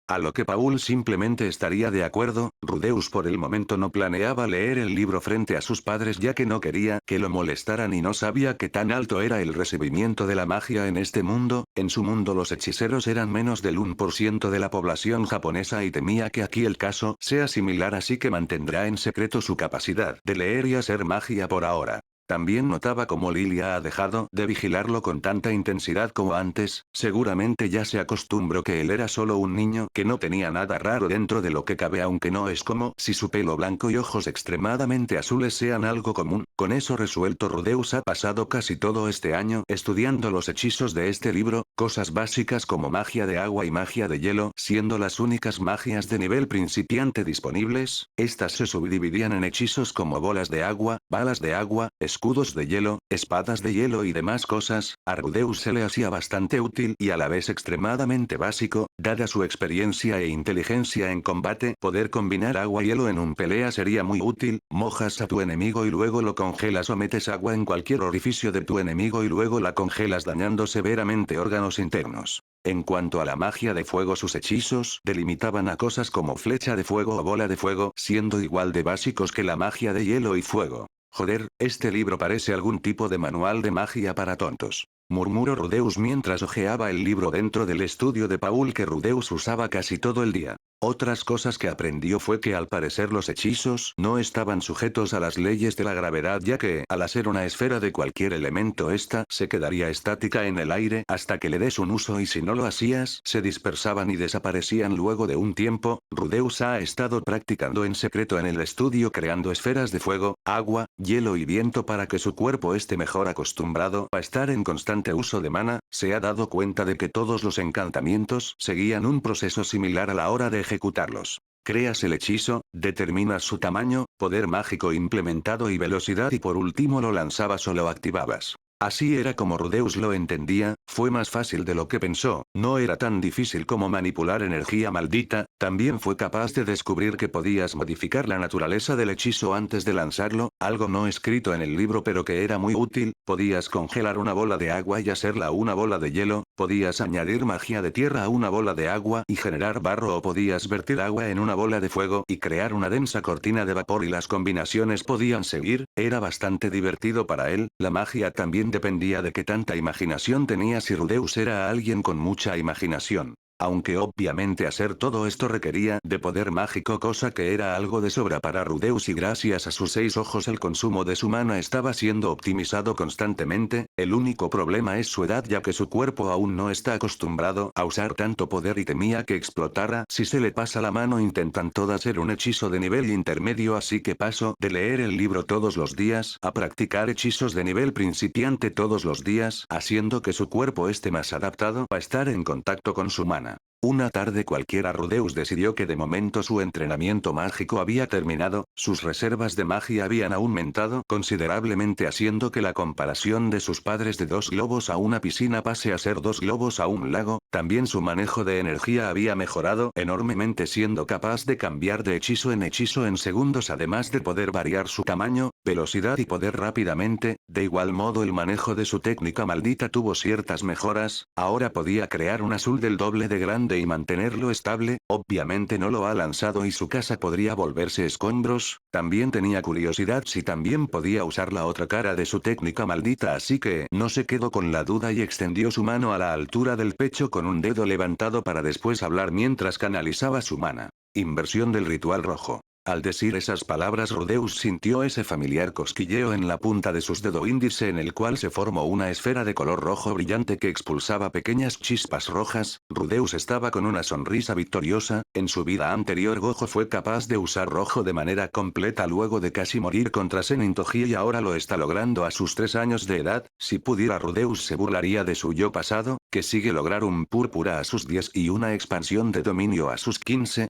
A lo que Paul simplemente estaría de acuerdo. Rudeus por el momento no planeaba leer el libro frente a sus padres ya que no quería que lo molestaran y no sabía qué tan alto era el recibimiento de la magia en este mundo. En su mundo los hechiceros eran menos del 1% de la población japonesa y temía que aquí el caso sea similar, así que mantendrá en secreto su capacidad de leer y hacer magia por ahora. También notaba cómo Lilia ha dejado de vigilarlo con tanta intensidad como antes. Seguramente ya se acostumbró que él era solo un niño que no tenía nada raro dentro de lo que cabe, aunque no es como si su pelo blanco y ojos extremadamente azules sean algo común. Con eso resuelto, Rudeus ha pasado casi todo este año estudiando los hechizos de este libro, cosas básicas como magia de agua y magia de hielo, siendo las únicas magias de nivel principiante disponibles. Estas se subdividían en hechizos como bolas de agua, balas de agua, escudos de hielo, espadas de hielo y demás cosas. A Rudeus se le hacía bastante útil y a la vez extremadamente básico, dada su experiencia e inteligencia en combate. Poder combinar agua y hielo en un pelea sería muy útil. Mojas a tu enemigo y luego lo congelas, o metes agua en cualquier orificio de tu enemigo y luego la congelas dañando severamente órganos internos. En cuanto a la magia de fuego, sus hechizos delimitaban a cosas como flecha de fuego o bola de fuego, siendo igual de básicos que la magia de hielo y fuego. Joder, este libro parece algún tipo de manual de magia para tontos, murmuró Rudeus mientras hojeaba el libro dentro del estudio de Paul que Rudeus usaba casi todo el día. Otras cosas que aprendió fue que al parecer los hechizos no estaban sujetos a las leyes de la gravedad, ya que, al hacer una esfera de cualquier elemento, esta se quedaría estática en el aire hasta que le des un uso, y si no lo hacías, se dispersaban y desaparecían luego de un tiempo. Rudeus ha estado practicando en secreto en el estudio creando esferas de fuego, agua, hielo y viento para que su cuerpo esté mejor acostumbrado a estar en constante uso de mana. Se ha dado cuenta de que todos los encantamientos seguían un proceso similar a la hora de ejecutarlos. Creas el hechizo, determinas su tamaño, poder mágico implementado y velocidad, y por último lo lanzabas o lo activabas. Así era como Rudeus lo entendía. Fue más fácil de lo que pensó, no era tan difícil como manipular energía maldita. También fue capaz de descubrir que podías modificar la naturaleza del hechizo antes de lanzarlo, algo no escrito en el libro pero que era muy útil. Podías congelar una bola de agua y hacerla una bola de hielo, podías añadir magia de tierra a una bola de agua y generar barro, o podías vertir agua en una bola de fuego y crear una densa cortina de vapor, y las combinaciones podían seguir. Era bastante divertido para él. La magia también dependía de qué tanta imaginación tenía. Si Rudeus era alguien con mucha imaginación, aunque obviamente hacer todo esto requería de poder mágico, cosa que era algo de sobra para Rudeus, y gracias a sus 6 ojos el consumo de su mana estaba siendo optimizado constantemente. El único problema es su edad, ya que su cuerpo aún no está acostumbrado a usar tanto poder y temía que explotara si se le pasa la mano intentando hacer un hechizo de nivel intermedio, así que pasó de leer el libro todos los días a practicar hechizos de nivel principiante todos los días, haciendo que su cuerpo esté más adaptado a estar en contacto con su mana. Una tarde cualquiera, Rudeus decidió que de momento su entrenamiento mágico había terminado. Sus reservas de magia habían aumentado considerablemente, haciendo que la comparación de sus padres de 2 globos a una piscina pase a ser 2 globos a un lago. También su manejo de energía había mejorado enormemente, siendo capaz de cambiar de hechizo en segundos, además de poder variar su tamaño, velocidad y poder rápidamente. De igual modo, el manejo de su técnica maldita tuvo ciertas mejoras. Ahora podía crear un azul del doble de grande grande y mantenerlo estable, obviamente no lo ha lanzado y su casa podría volverse escombros. También tenía curiosidad si también podía usar la otra cara de su técnica maldita, así que no se quedó con la duda y extendió su mano a la altura del pecho con un dedo levantado para después hablar mientras canalizaba su mana. Inversión del ritual rojo. Al decir esas palabras, Rudeus sintió ese familiar cosquilleo en la punta de sus dedos índice, en el cual se formó una esfera de color rojo brillante que expulsaba pequeñas chispas rojas. Rudeus estaba con una sonrisa victoriosa. En su vida anterior Gojo fue capaz de usar rojo de manera completa luego de casi morir contra Zenin Toji y ahora lo está logrando a sus 3 años de edad. Si pudiera, Rudeus se burlaría de su yo pasado, que sigue lograr un púrpura a sus 10 y una expansión de dominio a sus 15.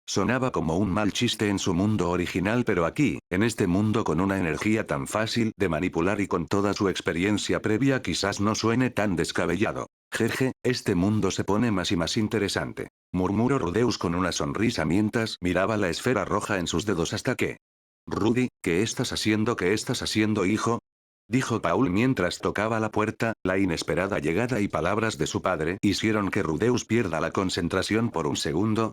Sonaba como un mal chiste en su mundo original, pero aquí, en este mundo con una energía tan fácil de manipular y con toda su experiencia previa, quizás no suene tan descabellado. Jeje, este mundo se pone más y más interesante. Murmuró Rudeus con una sonrisa mientras miraba la esfera roja en sus dedos hasta que... Rudy, ¿qué estás haciendo? ¿Qué estás haciendo, hijo? Dijo Paul mientras tocaba la puerta. La inesperada llegada y palabras de su padre hicieron que Rudeus pierda la concentración por un segundo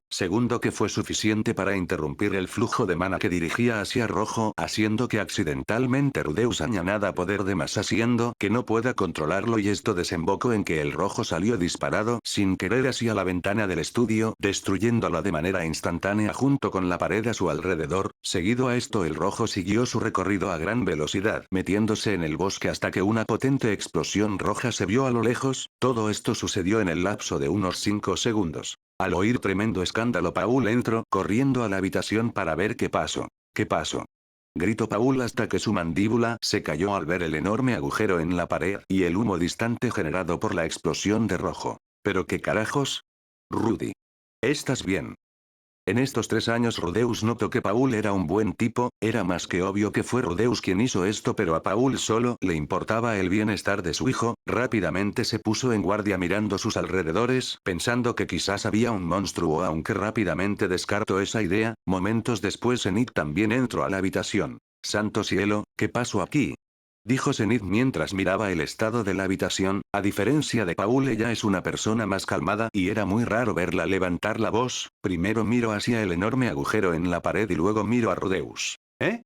que fue suficiente para interrumpir el flujo de mana que dirigía hacia rojo, haciendo que accidentalmente Rudeus añada poder de más, haciendo que no pueda controlarlo, y esto desembocó en que el rojo salió disparado sin querer hacia la ventana del estudio, destruyéndola de manera instantánea junto con la pared a su alrededor. Seguido a esto, el rojo siguió su recorrido a gran velocidad, metiéndose en el bosque hasta que una potente explosión roja se vio a lo lejos. Todo esto sucedió en el lapso de unos 5 segundos. Al oír tremendo escándalo, Paul entró corriendo a la habitación para ver qué pasó. ¿Qué pasó? Gritó Paul hasta que su mandíbula se cayó al ver el enorme agujero en la pared y el humo distante generado por la explosión de rojo. ¿Pero qué carajos? Rudy. ¿Estás bien? En estos 3 años Rudeus notó que Paul era un buen tipo. Era más que obvio que fue Rudeus quien hizo esto, pero a Paul solo le importaba el bienestar de su hijo. Rápidamente se puso en guardia mirando sus alrededores, pensando que quizás había un monstruo, aunque rápidamente descartó esa idea. Momentos después Zenith también entró a la habitación. «Santo cielo, ¿qué pasó aquí?», dijo Zenith mientras miraba el estado de la habitación. A diferencia de Paul, ella es una persona más calmada y era muy raro verla levantar la voz. Primero miró hacia el enorme agujero en la pared y luego miró a Rudeus. ¿Eh?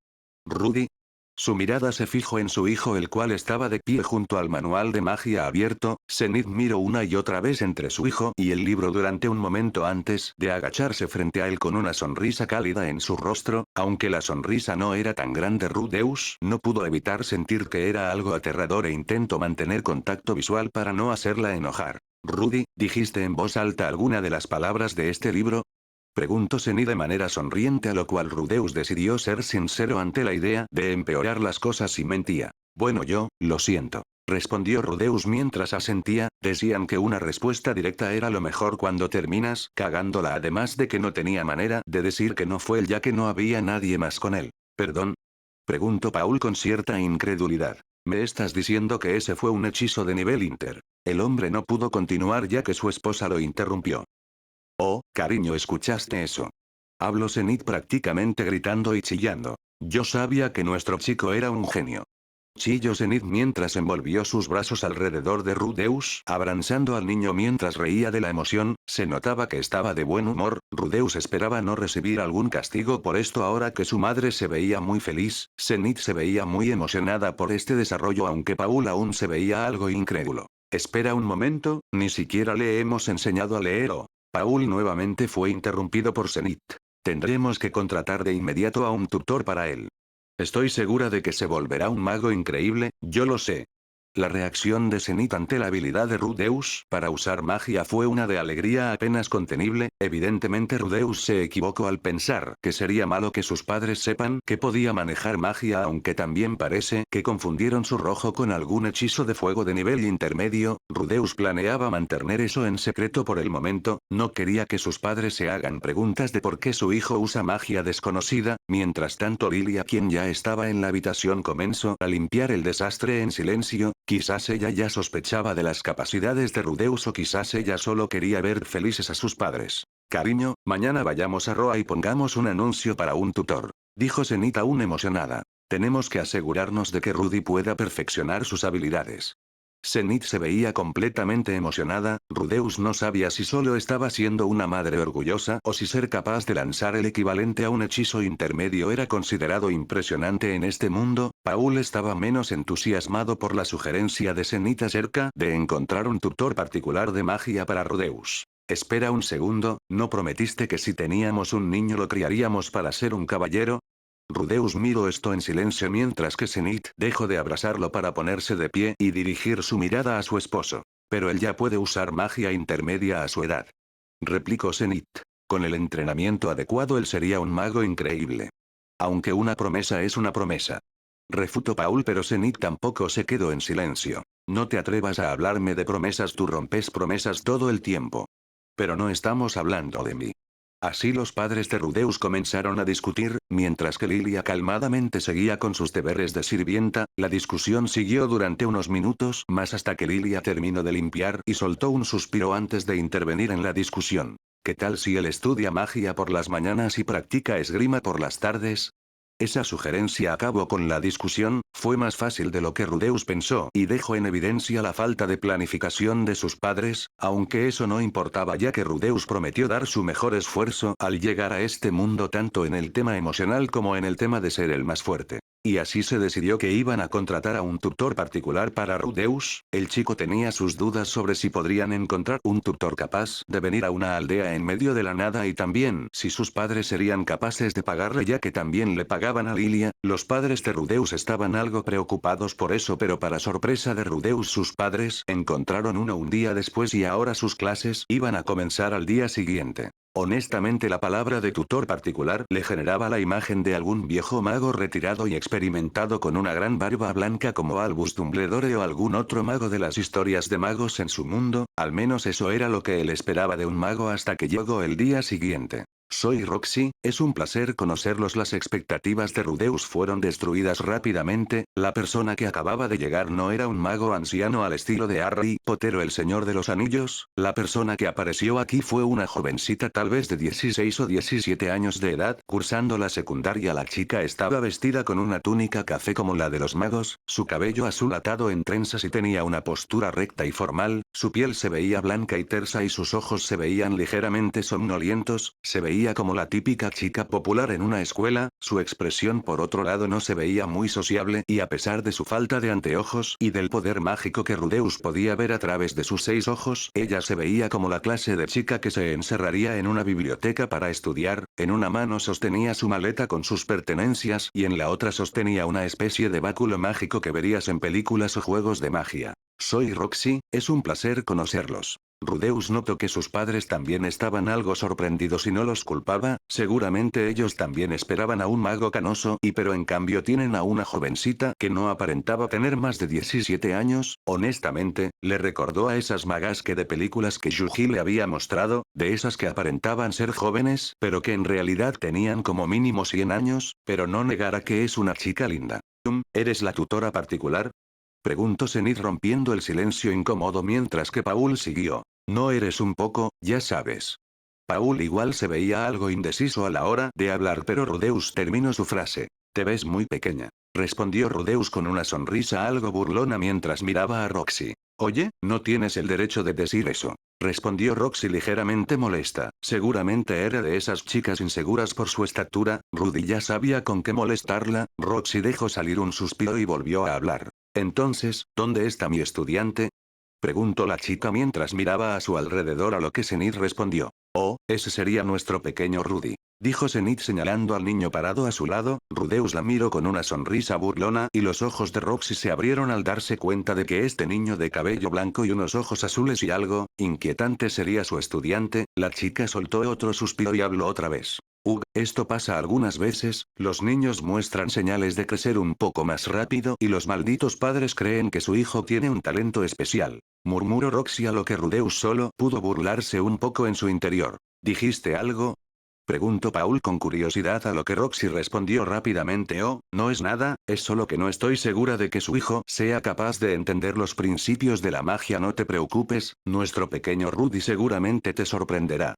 ¿Rudy? Su mirada se fijó en su hijo, el cual estaba de pie junto al manual de magia abierto. Zenith miró una y otra vez entre su hijo y el libro durante un momento antes de agacharse frente a él con una sonrisa cálida en su rostro. Aunque la sonrisa no era tan grande, Rudeus no pudo evitar sentir que era algo aterrador e intentó mantener contacto visual para no hacerla enojar. «Rudy, ¿dijiste en voz alta alguna de las palabras de este libro?», preguntó Zenith de manera sonriente, a lo cual Rudeus decidió ser sincero ante la idea de empeorar las cosas y mentía. «Bueno, yo, lo siento», respondió Rudeus mientras asentía. Decían que una respuesta directa era lo mejor cuando terminas cagándola, además de que no tenía manera de decir que no fue él ya que no había nadie más con él. «¿Perdón?», preguntó Paul con cierta incredulidad. «¿Me estás diciendo que ese fue un hechizo de nivel inter?». El hombre no pudo continuar ya que su esposa lo interrumpió. «Oh, cariño, ¿escuchaste eso?», habló Zenith prácticamente gritando y chillando. «Yo sabía que nuestro chico era un genio», chilló Zenith mientras envolvió sus brazos alrededor de Rudeus, abrazando al niño mientras reía de la emoción. Se notaba que estaba de buen humor. Rudeus esperaba no recibir algún castigo por esto ahora que su madre se veía muy feliz. Zenith se veía muy emocionada por este desarrollo, aunque Paul aún se veía algo incrédulo. «Espera un momento, ni siquiera le hemos enseñado a leer o...». Paul nuevamente fue interrumpido por Zenith. «Tendremos que contratar de inmediato a un tutor para él. Estoy segura de que se volverá un mago increíble, yo lo sé». La reacción de Zenith ante la habilidad de Rudeus para usar magia fue una de alegría apenas contenible. Evidentemente Rudeus se equivocó al pensar que sería malo que sus padres sepan que podía manejar magia, aunque también parece que confundieron su rojo con algún hechizo de fuego de nivel intermedio. Rudeus planeaba mantener eso en secreto por el momento. No quería que sus padres se hagan preguntas de por qué su hijo usa magia desconocida. Mientras tanto, Lilia, quien ya estaba en la habitación, comenzó a limpiar el desastre en silencio. Quizás ella ya sospechaba de las capacidades de Rudeus, o quizás ella solo quería ver felices a sus padres. «Cariño, mañana vayamos a Roa y pongamos un anuncio para un tutor», dijo Zenith aún emocionada. «Tenemos que asegurarnos de que Rudy pueda perfeccionar sus habilidades». Zenith se veía completamente emocionada. Rudeus no sabía si solo estaba siendo una madre orgullosa o si ser capaz de lanzar el equivalente a un hechizo intermedio era considerado impresionante en este mundo. Paul estaba menos entusiasmado por la sugerencia de Zenith acerca de encontrar un tutor particular de magia para Rudeus. Espera un segundo, ¿no prometiste que si teníamos un niño lo criaríamos para ser un caballero? Rudeus miró esto en silencio mientras que Zenith dejó de abrazarlo para ponerse de pie y dirigir su mirada a su esposo. Pero él ya puede usar magia intermedia a su edad. Replicó Zenith. Con el entrenamiento adecuado él sería un mago increíble. Aunque una promesa es una promesa. Refutó Paul, pero Zenith tampoco se quedó en silencio. No te atrevas a hablarme de promesas, tú rompes promesas todo el tiempo. Pero no estamos hablando de mí. Así los padres de Rudeus comenzaron a discutir, mientras que Lilia calmadamente seguía con sus deberes de sirvienta. La discusión siguió durante unos minutos más hasta que Lilia terminó de limpiar y soltó un suspiro antes de intervenir en la discusión. ¿Qué tal si él estudia magia por las mañanas y practica esgrima por las tardes? Esa sugerencia acabó con la discusión. Fue más fácil de lo que Rudeus pensó y dejó en evidencia la falta de planificación de sus padres, aunque eso no importaba ya que Rudeus prometió dar su mejor esfuerzo al llegar a este mundo tanto en el tema emocional como en el tema de ser el más fuerte. Y así se decidió que iban a contratar a un tutor particular para Rudeus. El chico tenía sus dudas sobre si podrían encontrar un tutor capaz de venir a una aldea en medio de la nada y también si sus padres serían capaces de pagarle ya que también le pagaban a Lilia. Los padres de Rudeus estaban algo preocupados por eso, pero para sorpresa de Rudeus sus padres encontraron uno un día después y ahora sus clases iban a comenzar al día siguiente. Honestamente la palabra de tutor particular le generaba la imagen de algún viejo mago retirado y experimentado con una gran barba blanca como Albus Dumbledore o algún otro mago de las historias de magos en su mundo. Al menos eso era lo que él esperaba de un mago hasta que llegó el día siguiente. Soy Roxy, es un placer conocerlos. Las expectativas de Rudeus fueron destruidas rápidamente. La persona que acababa de llegar no era un mago anciano al estilo de Harry Potter o el Señor de los Anillos. La persona que apareció aquí fue una jovencita tal vez de 16 o 17 años de edad, cursando la secundaria. La chica estaba vestida con una túnica café como la de los magos, su cabello azul atado en trenzas y tenía una postura recta y formal, su piel se veía blanca y tersa y sus ojos se veían ligeramente somnolientos. Se veía como la típica chica popular en una escuela. Su expresión por otro lado no se veía muy sociable y a pesar de su falta de anteojos y del poder mágico que Rudeus podía ver a través de sus 6 ojos, ella se veía como la clase de chica que se encerraría en una biblioteca para estudiar. En una mano sostenía su maleta con sus pertenencias y en la otra sostenía una especie de báculo mágico que verías en películas o juegos de magia. Soy Roxy, es un placer conocerlos. Rudeus notó que sus padres también estaban algo sorprendidos y no los culpaba. Seguramente ellos también esperaban a un mago canoso pero en cambio tienen a una jovencita que no aparentaba tener más de 17 años. Honestamente, le recordó a esas magas que de películas que Yuji le había mostrado, de esas que aparentaban ser jóvenes pero que en realidad tenían como mínimo 100 años, pero no negara que es una chica linda. ¿Eres la tutora particular? Preguntó Zenith rompiendo el silencio incómodo mientras que Paul siguió. ¿No eres un poco, ya sabes? Paul igual se veía algo indeciso a la hora de hablar, pero Rudeus terminó su frase. Te ves muy pequeña. Respondió Rudeus con una sonrisa algo burlona mientras miraba a Roxy. Oye, no tienes el derecho de decir eso. Respondió Roxy ligeramente molesta. Seguramente era de esas chicas inseguras por su estatura. Rudy ya sabía con qué molestarla. Roxy dejó salir un suspiro y volvió a hablar. Entonces, ¿dónde está mi estudiante? Preguntó la chica mientras miraba a su alrededor, a lo que Zenith respondió. Oh, ese sería nuestro pequeño Rudy. Dijo Zenith señalando al niño parado a su lado. Rudeus la miró con una sonrisa burlona y los ojos de Roxy se abrieron al darse cuenta de que este niño de cabello blanco y unos ojos azules y algo inquietante sería su estudiante. La chica soltó otro suspiro y habló otra vez. Esto pasa algunas veces, los niños muestran señales de crecer un poco más rápido y los malditos padres creen que su hijo tiene un talento especial. Murmuró Roxy, a lo que Rudeus solo pudo burlarse un poco en su interior. ¿Dijiste algo? Preguntó Paul con curiosidad, a lo que Roxy respondió rápidamente. Oh, no es nada, es solo que no estoy segura de que su hijo sea capaz de entender los principios de la magia. No te preocupes, nuestro pequeño Rudy seguramente te sorprenderá.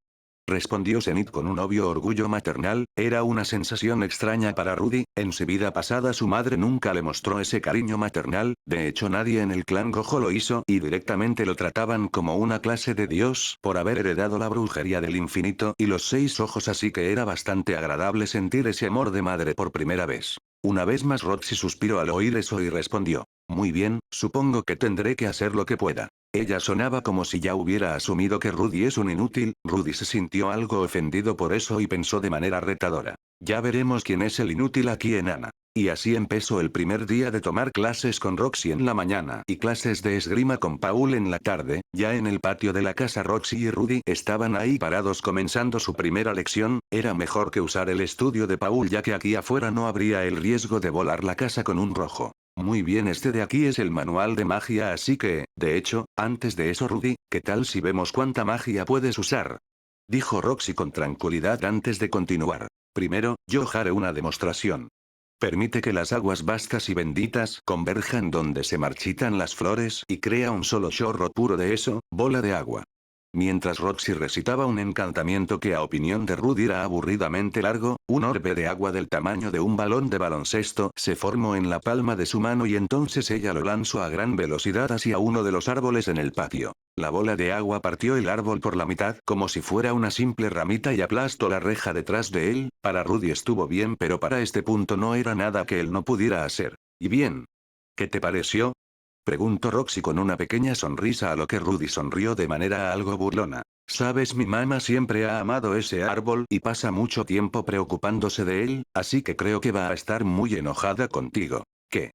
respondió Zenith con un obvio orgullo maternal. Era una sensación extraña para Rudy. En su vida pasada su madre nunca le mostró ese cariño maternal, de hecho nadie en el clan Gojo lo hizo y directamente lo trataban como una clase de dios por haber heredado la brujería del infinito y los 6 ojos, así que era bastante agradable sentir ese amor de madre por primera vez. Una vez más Roxy suspiró al oír eso y respondió: muy bien, supongo que tendré que hacer lo que pueda. Ella sonaba como si ya hubiera asumido que Rudy es un inútil. Rudy se sintió algo ofendido por eso y pensó de manera retadora: ya veremos quién es el inútil aquí, enana. Y así empezó el primer día de tomar clases con Roxy en la mañana y clases de esgrima con Paul en la tarde. Ya en el patio de la casa Roxy y Rudy estaban ahí parados comenzando su primera lección. Era mejor que usar el estudio de Paul ya que aquí afuera no habría el riesgo de volar la casa con un rojo. Muy bien, este de aquí es el manual de magia, así que, de hecho, antes de eso Rudy, ¿qué tal si vemos cuánta magia puedes usar? Dijo Roxy con tranquilidad antes de continuar. Primero, yo haré una demostración. Permite que las aguas vastas y benditas converjan donde se marchitan las flores y crea un solo chorro puro de eso, bola de agua. Mientras Roxy recitaba un encantamiento que a opinión de Rudy era aburridamente largo, un orbe de agua del tamaño de un balón de baloncesto se formó en la palma de su mano y entonces ella lo lanzó a gran velocidad hacia uno de los árboles en el patio. La bola de agua partió el árbol por la mitad como si fuera una simple ramita y aplastó la reja detrás de él. Para Rudy estuvo bien, pero para este punto no era nada que él no pudiera hacer. ¿Y bien? ¿Qué te pareció? Preguntó Roxy con una pequeña sonrisa, a lo que Rudy sonrió de manera algo burlona. Sabes, mi mamá siempre ha amado ese árbol y pasa mucho tiempo preocupándose de él, así que creo que va a estar muy enojada contigo. ¿Qué?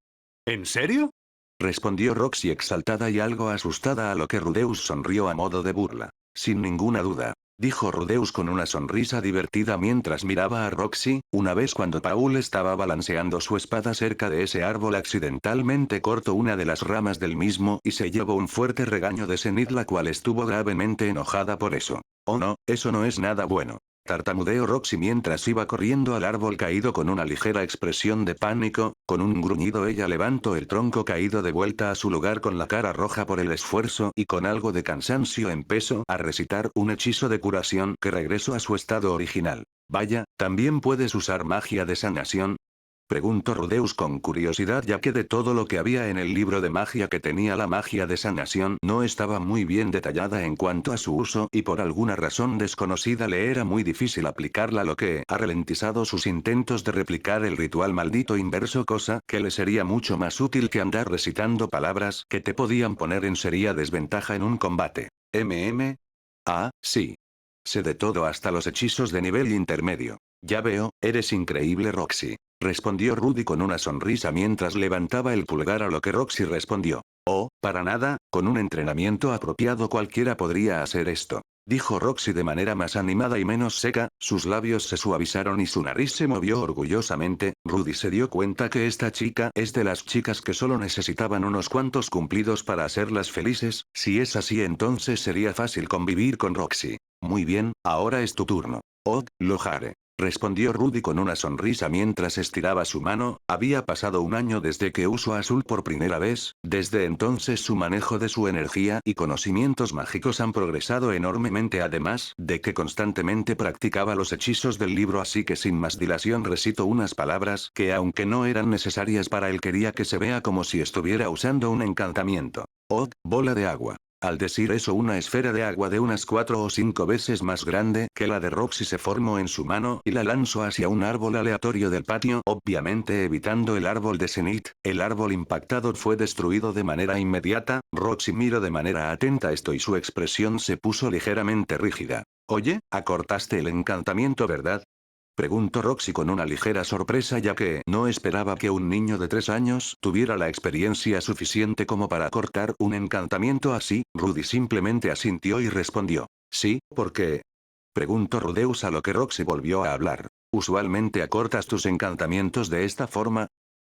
¿En serio? Respondió Roxy exaltada y algo asustada, a lo que Rudeus sonrió a modo de burla. Sin ninguna duda, dijo Rudeus con una sonrisa divertida mientras miraba a Roxy. Una vez cuando Paul estaba balanceando su espada cerca de ese árbol, accidentalmente cortó una de las ramas del mismo y se llevó un fuerte regaño de Zenith, la cual estuvo gravemente enojada por eso. Oh no, eso no es nada bueno. Tartamudeó Roxy mientras iba corriendo al árbol caído con una ligera expresión de pánico. Con un gruñido ella levantó el tronco caído de vuelta a su lugar con la cara roja por el esfuerzo y con algo de cansancio empezó a recitar un hechizo de curación que regresó a su estado original. Vaya, ¿también puedes usar magia de sanación? Preguntó Rudeus con curiosidad, ya que de todo lo que había en el libro de magia que tenía, la magia de sanación no estaba muy bien detallada en cuanto a su uso y por alguna razón desconocida le era muy difícil aplicarla, lo que ha ralentizado sus intentos de replicar el ritual maldito inverso, cosa que le sería mucho más útil que andar recitando palabras que te podían poner en seria desventaja en un combate. Sí. Sé de todo, hasta los hechizos de nivel intermedio. Ya veo, eres increíble, Roxy. Respondió Rudy con una sonrisa mientras levantaba el pulgar, a lo que Roxy respondió: oh, para nada, con un entrenamiento apropiado cualquiera podría hacer esto. Dijo Roxy de manera más animada y menos seca. Sus labios se suavizaron y su nariz se movió orgullosamente. Rudy se dio cuenta que esta chica es de las chicas que solo necesitaban unos cuantos cumplidos para hacerlas felices. Si es así, entonces sería fácil convivir con Roxy. Muy bien, ahora es tu turno. Oh, lo haré. Respondió Rudy con una sonrisa mientras estiraba su mano. Había pasado un año desde que usó Azul por primera vez. Desde entonces su manejo de su energía y conocimientos mágicos han progresado enormemente, además de que constantemente practicaba los hechizos del libro, así que sin más dilación recitó unas palabras que, aunque no eran necesarias para él, quería que se vea como si estuviera usando un encantamiento. Oh, bola de agua. Al decir eso, una esfera de agua de unas 4 o 5 veces más grande que la de Roxy se formó en su mano y la lanzó hacia un árbol aleatorio del patio, obviamente evitando el árbol de Zenith. El árbol impactado fue destruido de manera inmediata. Roxy miró de manera atenta esto y su expresión se puso ligeramente rígida. Oye, acortaste el encantamiento, ¿verdad? Preguntó Roxy con una ligera sorpresa, ya que no esperaba que un niño de 3 años tuviera la experiencia suficiente como para cortar un encantamiento así. Rudy simplemente asintió y respondió: sí, ¿por qué? Preguntó Rudeus, a lo que Roxy volvió a hablar. ¿Usualmente acortas tus encantamientos de esta forma?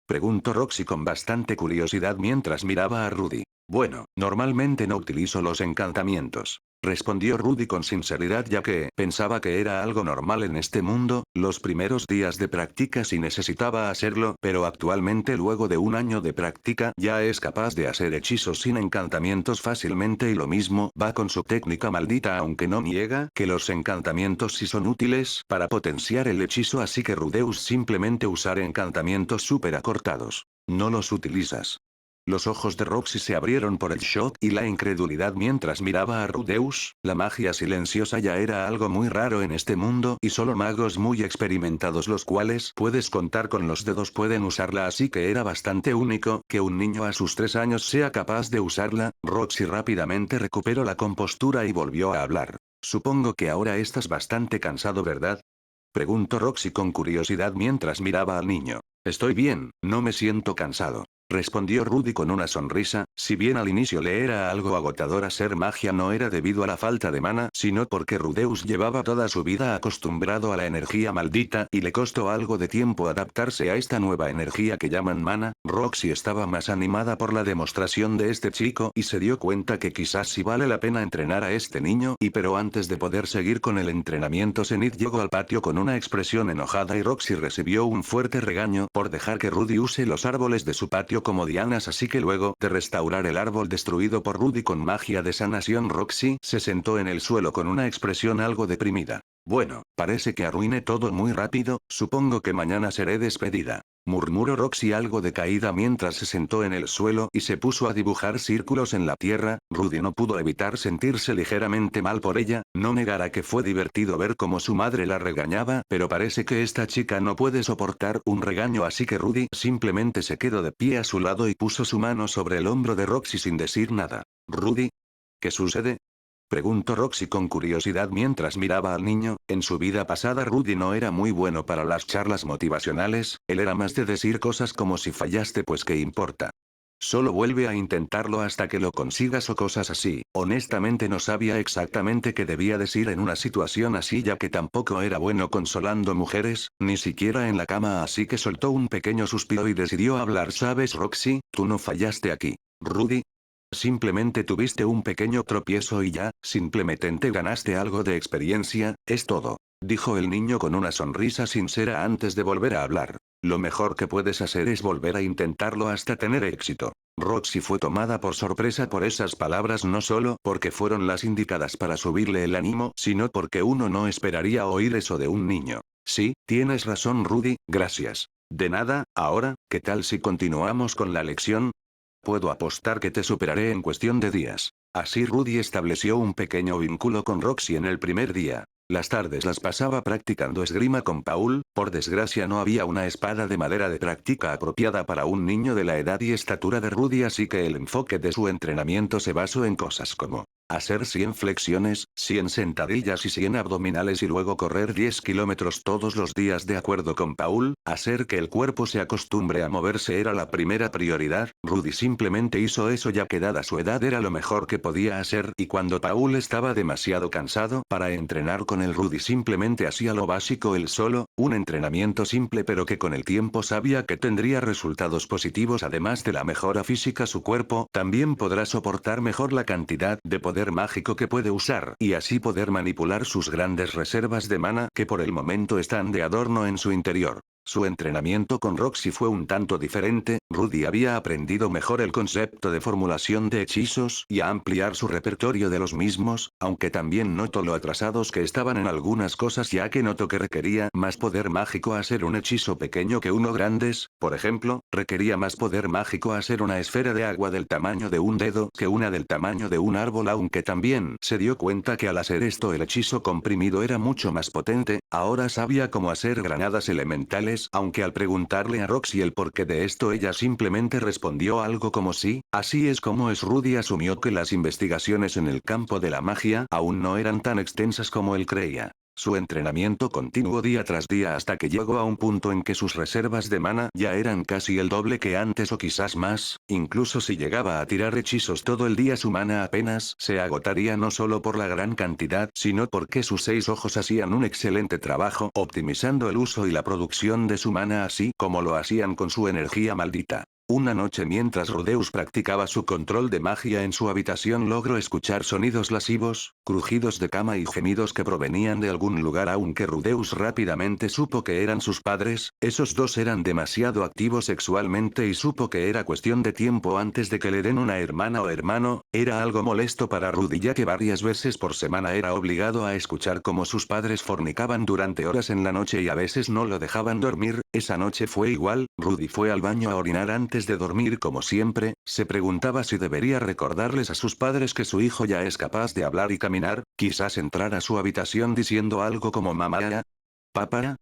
Preguntó Roxy con bastante curiosidad mientras miraba a Rudy. Bueno, normalmente no utilizo los encantamientos. respondió Rudy con sinceridad ya que pensaba que era algo normal en este mundo, los primeros días de práctica sí necesitaba hacerlo, pero actualmente luego de un año de práctica ya es capaz de hacer hechizos sin encantamientos fácilmente y lo mismo va con su técnica maldita aunque no niega que los encantamientos sí son útiles para potenciar el hechizo así que Rudeus simplemente usar encantamientos súper acortados. No los utilizas. Los ojos de Roxy se abrieron por el shock y la incredulidad mientras miraba a Rudeus, la magia silenciosa ya era algo muy raro en este mundo y solo magos muy experimentados los cuales puedes contar con los dedos pueden usarla así que era bastante único que un niño a sus 3 años sea capaz de usarla, Roxy rápidamente recuperó la compostura y volvió a hablar. Supongo que ahora estás bastante cansado, ¿verdad? Preguntó Roxy con curiosidad mientras miraba al niño. Estoy bien, no me siento cansado. Respondió Rudy con una sonrisa, si bien al inicio le era algo agotador hacer magia no era debido a la falta de mana, sino porque Rudeus llevaba toda su vida acostumbrado a la energía maldita y le costó algo de tiempo adaptarse a esta nueva energía que llaman mana. Roxy estaba más animada por la demostración de este chico y se dio cuenta que quizás sí vale la pena entrenar a este niño pero antes de poder seguir con el entrenamiento Zenith llegó al patio con una expresión enojada y Roxy recibió un fuerte regaño por dejar que Rudy use los árboles de su patio como dianas así que luego de restaurar el árbol destruido por Rudy con magia de sanación Roxy se sentó en el suelo con una expresión algo deprimida. Bueno, parece que arruiné todo muy rápido, supongo que mañana seré despedida. Murmuró Roxy algo decaída mientras se sentó en el suelo y se puso a dibujar círculos en la tierra. Rudy no pudo evitar sentirse ligeramente mal por ella, no negará que fue divertido ver cómo su madre la regañaba, pero parece que esta chica no puede soportar un regaño así que Rudy simplemente se quedó de pie a su lado y puso su mano sobre el hombro de Roxy sin decir nada. ¿Rudy? ¿Qué sucede? Preguntó Roxy con curiosidad mientras miraba al niño. En su vida pasada Rudy no era muy bueno para las charlas motivacionales, él era más de decir cosas como si fallaste pues qué importa. Solo vuelve a intentarlo hasta que lo consigas o cosas así. Honestamente no sabía exactamente qué debía decir en una situación así ya que tampoco era bueno consolando mujeres, ni siquiera en la cama así que soltó un pequeño suspiro y decidió hablar. ¿Sabes Roxy? Tú no fallaste aquí. Rudy. Simplemente tuviste un pequeño tropiezo y ya, simplemente ganaste algo de experiencia, es todo. Dijo el niño con una sonrisa sincera antes de volver a hablar. Lo mejor que puedes hacer es volver a intentarlo hasta tener éxito. Roxy fue tomada por sorpresa por esas palabras no solo porque fueron las indicadas para subirle el ánimo, sino porque uno no esperaría oír eso de un niño. Sí, tienes razón Rudy, gracias. De nada, ahora, ¿qué tal si continuamos con la lección? Puedo apostar que te superaré en cuestión de días. Así Rudy estableció un pequeño vínculo con Roxy en el primer día. Las tardes las pasaba practicando esgrima con Paul, por desgracia no había una espada de madera de práctica apropiada para un niño de la edad y estatura de Rudy así que el enfoque de su entrenamiento se basó en cosas como hacer 100 flexiones, 100 sentadillas y 100 abdominales y luego correr 10 kilómetros todos los días de acuerdo con Paul, hacer que el cuerpo se acostumbre a moverse era la primera prioridad, Rudy simplemente hizo eso ya que dada su edad era lo mejor que podía hacer y cuando Paul estaba demasiado cansado para entrenar con el Rudy simplemente hacía lo básico él solo, un entrenamiento simple pero que con el tiempo sabía que tendría resultados positivos además de la mejora física su cuerpo también podrá soportar mejor la cantidad de poder mágico que puede usar y así poder manipular sus grandes reservas de mana que por el momento están de adorno en su interior. Su entrenamiento con Roxy fue un tanto diferente, Rudy había aprendido mejor el concepto de formulación de hechizos y a ampliar su repertorio de los mismos, aunque también notó lo atrasados que estaban en algunas cosas ya que notó que requería más poder mágico hacer un hechizo pequeño que uno grandes, por ejemplo, requería más poder mágico hacer una esfera de agua del tamaño de un dedo que una del tamaño de un árbol aunque también se dio cuenta que al hacer esto el hechizo comprimido era mucho más potente, ahora sabía cómo hacer granadas elementales aunque al preguntarle a Roxy el porqué de esto ella simplemente respondió algo como sí, así es como es Rudy asumió que las investigaciones en el campo de la magia aún no eran tan extensas como él creía. Su entrenamiento continuó día tras día hasta que llegó a un punto en que sus reservas de mana ya eran casi el doble que antes o quizás más, incluso si llegaba a tirar hechizos todo el día su mana apenas se agotaría no solo por la gran cantidad sino porque sus 6 ojos hacían un excelente trabajo optimizando el uso y la producción de su mana así como lo hacían con su energía maldita. Una noche mientras Rudeus practicaba su control de magia en su habitación logró escuchar sonidos lascivos, crujidos de cama y gemidos que provenían de algún lugar aunque Rudeus rápidamente supo que eran sus padres, esos dos eran demasiado activos sexualmente y supo que era cuestión de tiempo antes de que le den una hermana o hermano, era algo molesto para Rudy ya que varias veces por semana era obligado a escuchar cómo sus padres fornicaban durante horas en la noche y a veces no lo dejaban dormir, esa noche fue igual, Rudy fue al baño a orinar antes de dormir como siempre, se preguntaba si debería recordarles a sus padres que su hijo ya es capaz de hablar y caminar, quizás entrar a su habitación diciendo algo como mamá, papá,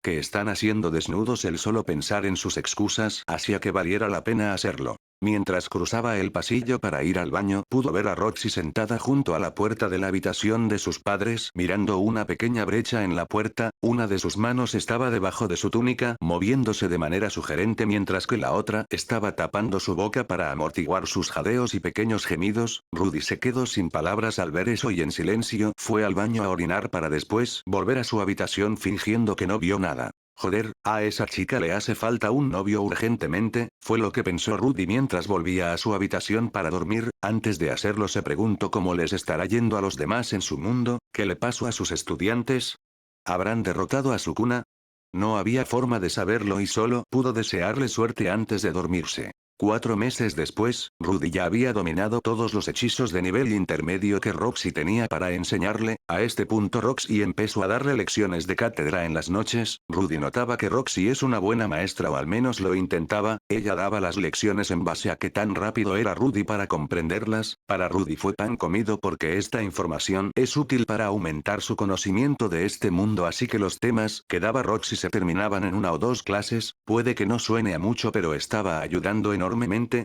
que están haciendo desnudos el solo pensar en sus excusas hacía que valiera la pena hacerlo. Mientras cruzaba el pasillo para ir al baño, pudo ver a Roxy sentada junto a la puerta de la habitación de sus padres, mirando una pequeña brecha en la puerta, una de sus manos estaba debajo de su túnica, moviéndose de manera sugerente mientras que la otra estaba tapando su boca para amortiguar sus jadeos y pequeños gemidos. Rudy se quedó sin palabras al ver eso y en silencio fue al baño a orinar para después volver a su habitación fingiendo que no vio nada. Joder, a esa chica le hace falta un novio urgentemente, fue lo que pensó Rudy mientras volvía a su habitación para dormir, antes de hacerlo se preguntó cómo les estará yendo a los demás en su mundo, qué le pasó a sus estudiantes. ¿Habrán derrotado a Sukuna? No había forma de saberlo y solo pudo desearle suerte antes de dormirse. 4 meses después, Rudy ya había dominado todos los hechizos de nivel intermedio que Roxy tenía para enseñarle, a este punto Roxy empezó a darle lecciones de cátedra en las noches, Rudy notaba que Roxy es una buena maestra o al menos lo intentaba, ella daba las lecciones en base a qué tan rápido era Rudy para comprenderlas, para Rudy fue pan comido porque esta información es útil para aumentar su conocimiento de este mundo así que los temas que daba Roxy se terminaban en 1 o 2 clases, puede que no suene a mucho pero estaba ayudando enormemente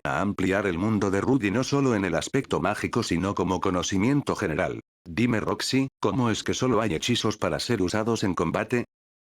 a ampliar el mundo de Rudy no solo en el aspecto mágico sino como conocimiento general. Dime Roxy, ¿cómo es que solo hay hechizos para ser usados en combate?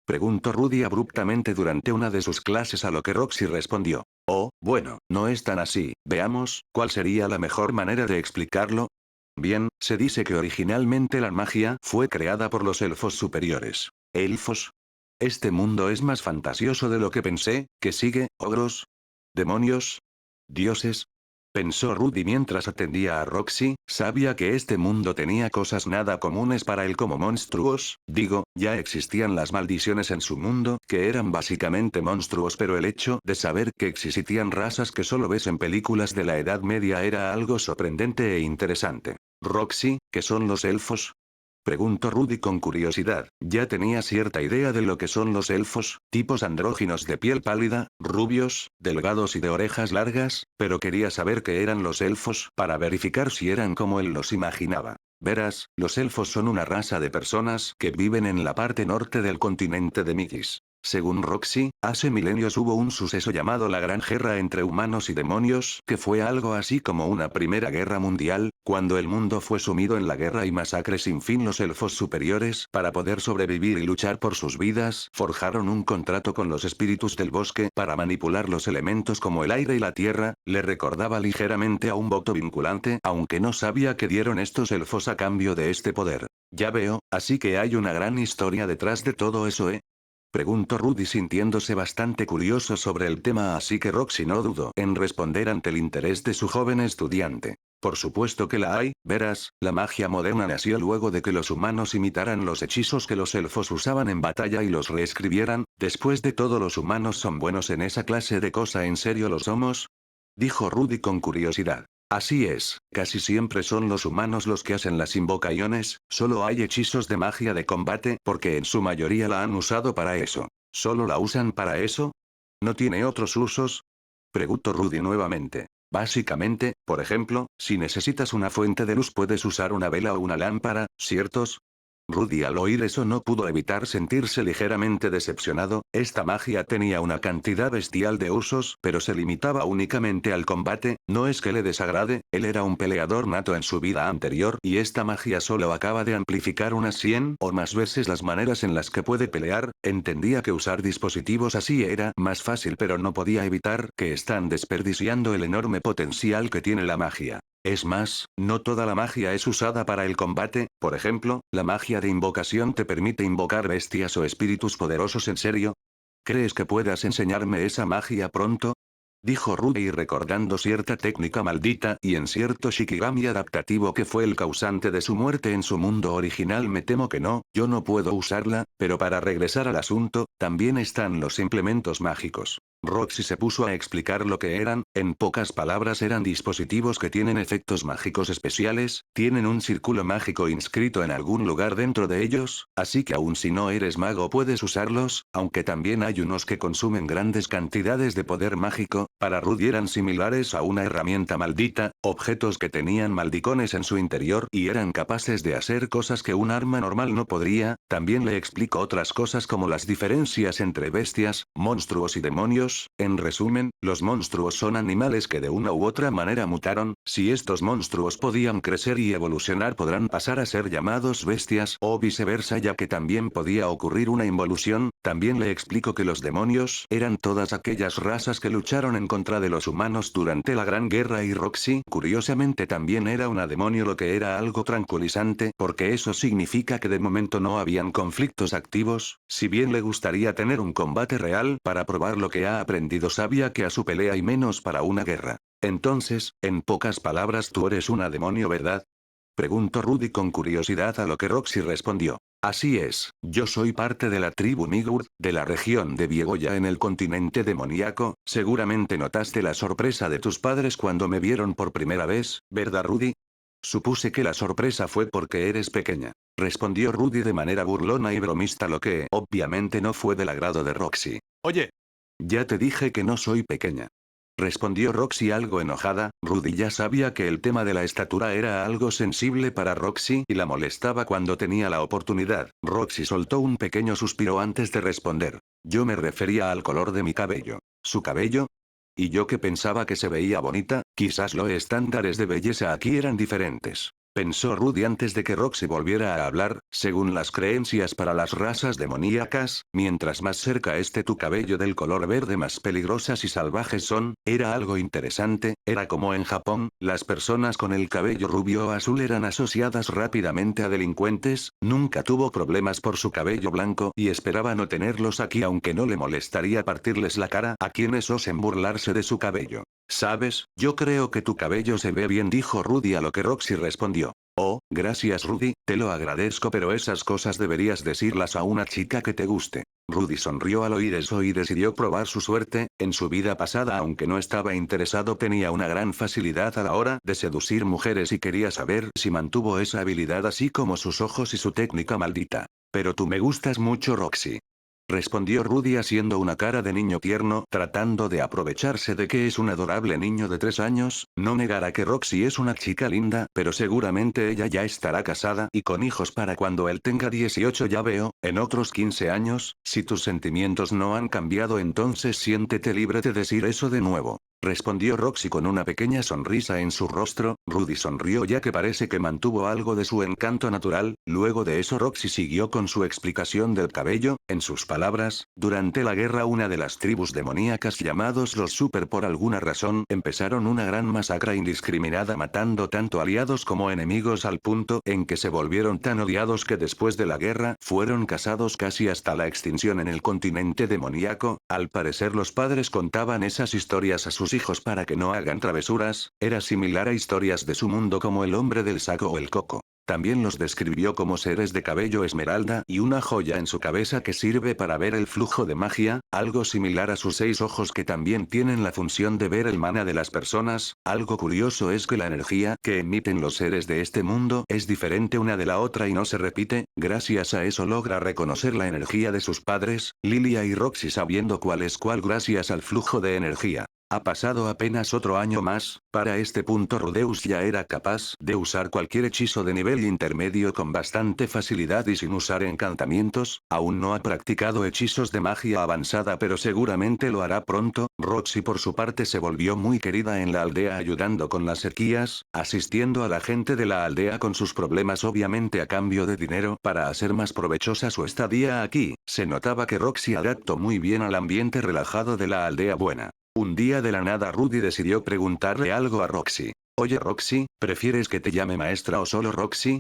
Preguntó Rudy abruptamente durante una de sus clases a lo que Roxy respondió. Oh, bueno, no es tan así, veamos, ¿cuál sería la mejor manera de explicarlo? Bien, se dice que originalmente la magia fue creada por los elfos superiores. ¿Elfos? Este mundo es más fantasioso de lo que pensé, ¿qué sigue, ogros? ¿Demonios? ¿Dioses? Pensó Rudy mientras atendía a Roxy, sabía que este mundo tenía cosas nada comunes para él como monstruos, digo, ya existían las maldiciones en su mundo, que eran básicamente monstruos pero el hecho de saber que existían razas que solo ves en películas de la Edad Media era algo sorprendente e interesante. Roxy, ¿qué son los elfos? Preguntó Rudy con curiosidad, ya tenía cierta idea de lo que son los elfos, tipos andróginos de piel pálida, rubios, delgados y de orejas largas, pero quería saber qué eran los elfos para verificar si eran como él los imaginaba. Verás, los elfos son una raza de personas que viven en la parte norte del continente de Migis. Según Roxy, hace milenios hubo un suceso llamado la Gran Guerra entre humanos y demonios, que fue algo así como una primera guerra mundial, cuando el mundo fue sumido en la guerra y masacre sin fin los elfos superiores, para poder sobrevivir y luchar por sus vidas, forjaron un contrato con los espíritus del bosque para manipular los elementos como el aire y la tierra, le recordaba ligeramente a un voto vinculante, aunque no sabía qué dieron estos elfos a cambio de este poder. Ya veo, así que hay una gran historia detrás de todo eso, ¿eh? Preguntó Rudy sintiéndose bastante curioso sobre el tema así que Roxy no dudó en responder ante el interés de su joven estudiante. Por supuesto que la hay, verás, la magia moderna nació luego de que los humanos imitaran los hechizos que los elfos usaban en batalla y los reescribieran, después de todo los humanos son buenos en esa clase de cosa ¿en serio lo somos? Dijo Rudy con curiosidad. Así es, casi siempre son los humanos los que hacen las invocaciones, solo hay hechizos de magia de combate porque en su mayoría la han usado para eso. ¿Solo la usan para eso? ¿No tiene otros usos? Preguntó Rudy nuevamente. Básicamente, por ejemplo, si necesitas una fuente de luz puedes usar una vela o una lámpara, ¿ciertos? Rudy al oír eso no pudo evitar sentirse ligeramente decepcionado, esta magia tenía una cantidad bestial de usos, pero se limitaba únicamente al combate, no es que le desagrade, él era un peleador nato en su vida anterior y esta magia solo acaba de amplificar unas 100 o más veces las maneras en las que puede pelear, entendía que usar dispositivos así era más fácil pero no podía evitar que están desperdiciando el enorme potencial que tiene la magia. Es más, no toda la magia es usada para el combate, por ejemplo, la magia de invocación te permite invocar bestias o espíritus poderosos ¿en serio? ¿Crees que puedas enseñarme esa magia pronto? dijo Rudy recordando cierta técnica maldita y en cierto Shikigami adaptativo que fue el causante de su muerte en su mundo original. Me temo que no, yo no puedo usarla, pero para regresar al asunto, también están los implementos mágicos. Roxy se puso a explicar lo que eran, en pocas palabras eran dispositivos que tienen efectos mágicos especiales, tienen un círculo mágico inscrito en algún lugar dentro de ellos, así que aun si no eres mago puedes usarlos, aunque también hay unos que consumen grandes cantidades de poder mágico. Para Rudy eran similares a una herramienta maldita, objetos que tenían maldicones en su interior y eran capaces de hacer cosas que un arma normal no podría. También le explicó otras cosas como las diferencias entre bestias, monstruos y demonios. En resumen, los monstruos son animales que de una u otra manera mutaron. Si estos monstruos podían crecer y evolucionar, podrán pasar a ser llamados bestias o viceversa, ya que también podía ocurrir una involución. También le explico que los demonios eran todas aquellas razas que lucharon en contra de los humanos durante la Gran Guerra y Roxy, curiosamente, también era una demonio, lo que era algo tranquilizante porque eso significa que de momento no habían conflictos activos. Si bien le gustaría tener un combate real para probar lo que ha aprendido, sabía que a su pelea y menos para una guerra. Entonces, en pocas palabras, tú eres una demonio, ¿verdad? Preguntó Rudy con curiosidad, a lo que Roxy respondió. Así es, yo soy parte de la tribu Nigurd, de la región de Viegoya en el continente demoníaco. Seguramente notaste la sorpresa de tus padres cuando me vieron por primera vez, ¿verdad, Rudy? Supuse que la sorpresa fue porque eres pequeña. Respondió Rudy de manera burlona y bromista, lo que obviamente no fue del agrado de Roxy. Oye, ya te dije que no soy pequeña. Respondió Roxy algo enojada. Rudy ya sabía que el tema de la estatura era algo sensible para Roxy y la molestaba cuando tenía la oportunidad. Roxy soltó un pequeño suspiro antes de responder. Yo me refería al color de mi cabello. ¿Su cabello? Y yo que pensaba que se veía bonita, quizás los estándares de belleza aquí eran diferentes. Pensó Rudy antes de que Roxy volviera a hablar. Según las creencias para las razas demoníacas, mientras más cerca esté tu cabello del color verde, más peligrosas y salvajes son. Era algo interesante, era como en Japón, las personas con el cabello rubio o azul eran asociadas rápidamente a delincuentes. Nunca tuvo problemas por su cabello blanco y esperaba no tenerlos aquí, aunque no le molestaría partirles la cara a quienes osen burlarse de su cabello. ¿Sabes? Yo creo que tu cabello se ve bien, dijo Rudy, a lo que Roxy respondió. Oh, gracias Rudy, te lo agradezco, pero esas cosas deberías decirlas a una chica que te guste. Rudy sonrió al oír eso y decidió probar su suerte. En su vida pasada, aunque no estaba interesado, tenía una gran facilidad a la hora de seducir mujeres y quería saber si mantuvo esa habilidad, así como sus ojos y su técnica maldita. Pero tú me gustas mucho, Roxy. Respondió Rudy haciendo una cara de niño tierno, tratando de aprovecharse de que es un adorable niño de 3 años. No negará que Roxy es una chica linda, pero seguramente ella ya estará casada y con hijos para cuando él tenga 18. Ya veo, en otros 15 años, si tus sentimientos no han cambiado, entonces siéntete libre de decir eso de nuevo. Respondió Roxy con una pequeña sonrisa en su rostro. Rudy sonrió, ya que parece que mantuvo algo de su encanto natural. Luego de eso, Roxy siguió con su explicación del cabello. En sus palabras, durante la guerra, una de las tribus demoníacas llamados los Super, por alguna razón, empezaron una gran masacre indiscriminada, matando tanto aliados como enemigos, al punto en que se volvieron tan odiados que después de la guerra fueron cazados casi hasta la extinción en el continente demoníaco. Al parecer, los padres contaban esas historias a sus hijos para que no hagan travesuras. Era similar a historias de su mundo como el hombre del saco o el coco. También los describió como seres de cabello esmeralda y una joya en su cabeza que sirve para ver el flujo de magia, algo similar a sus 6 ojos que también tienen la función de ver el mana de las personas. Algo curioso es que la energía que emiten los seres de este mundo es diferente una de la otra y no se repite. Gracias a eso logra reconocer la energía de sus padres, Lilia y Roxy, sabiendo cuál es cuál gracias al flujo de energía. Ha pasado apenas otro año más. Para este punto Rudeus ya era capaz de usar cualquier hechizo de nivel intermedio con bastante facilidad y sin usar encantamientos. Aún no ha practicado hechizos de magia avanzada, pero seguramente lo hará pronto. Roxy por su parte se volvió muy querida en la aldea, ayudando con las sequías, asistiendo a la gente de la aldea con sus problemas, obviamente a cambio de dinero para hacer más provechosa su estadía aquí. Se notaba que Roxy adaptó muy bien al ambiente relajado de la aldea buena. Un día de la nada Rudy decidió preguntarle algo a Roxy. Oye Roxy, ¿prefieres que te llame maestra o solo Roxy?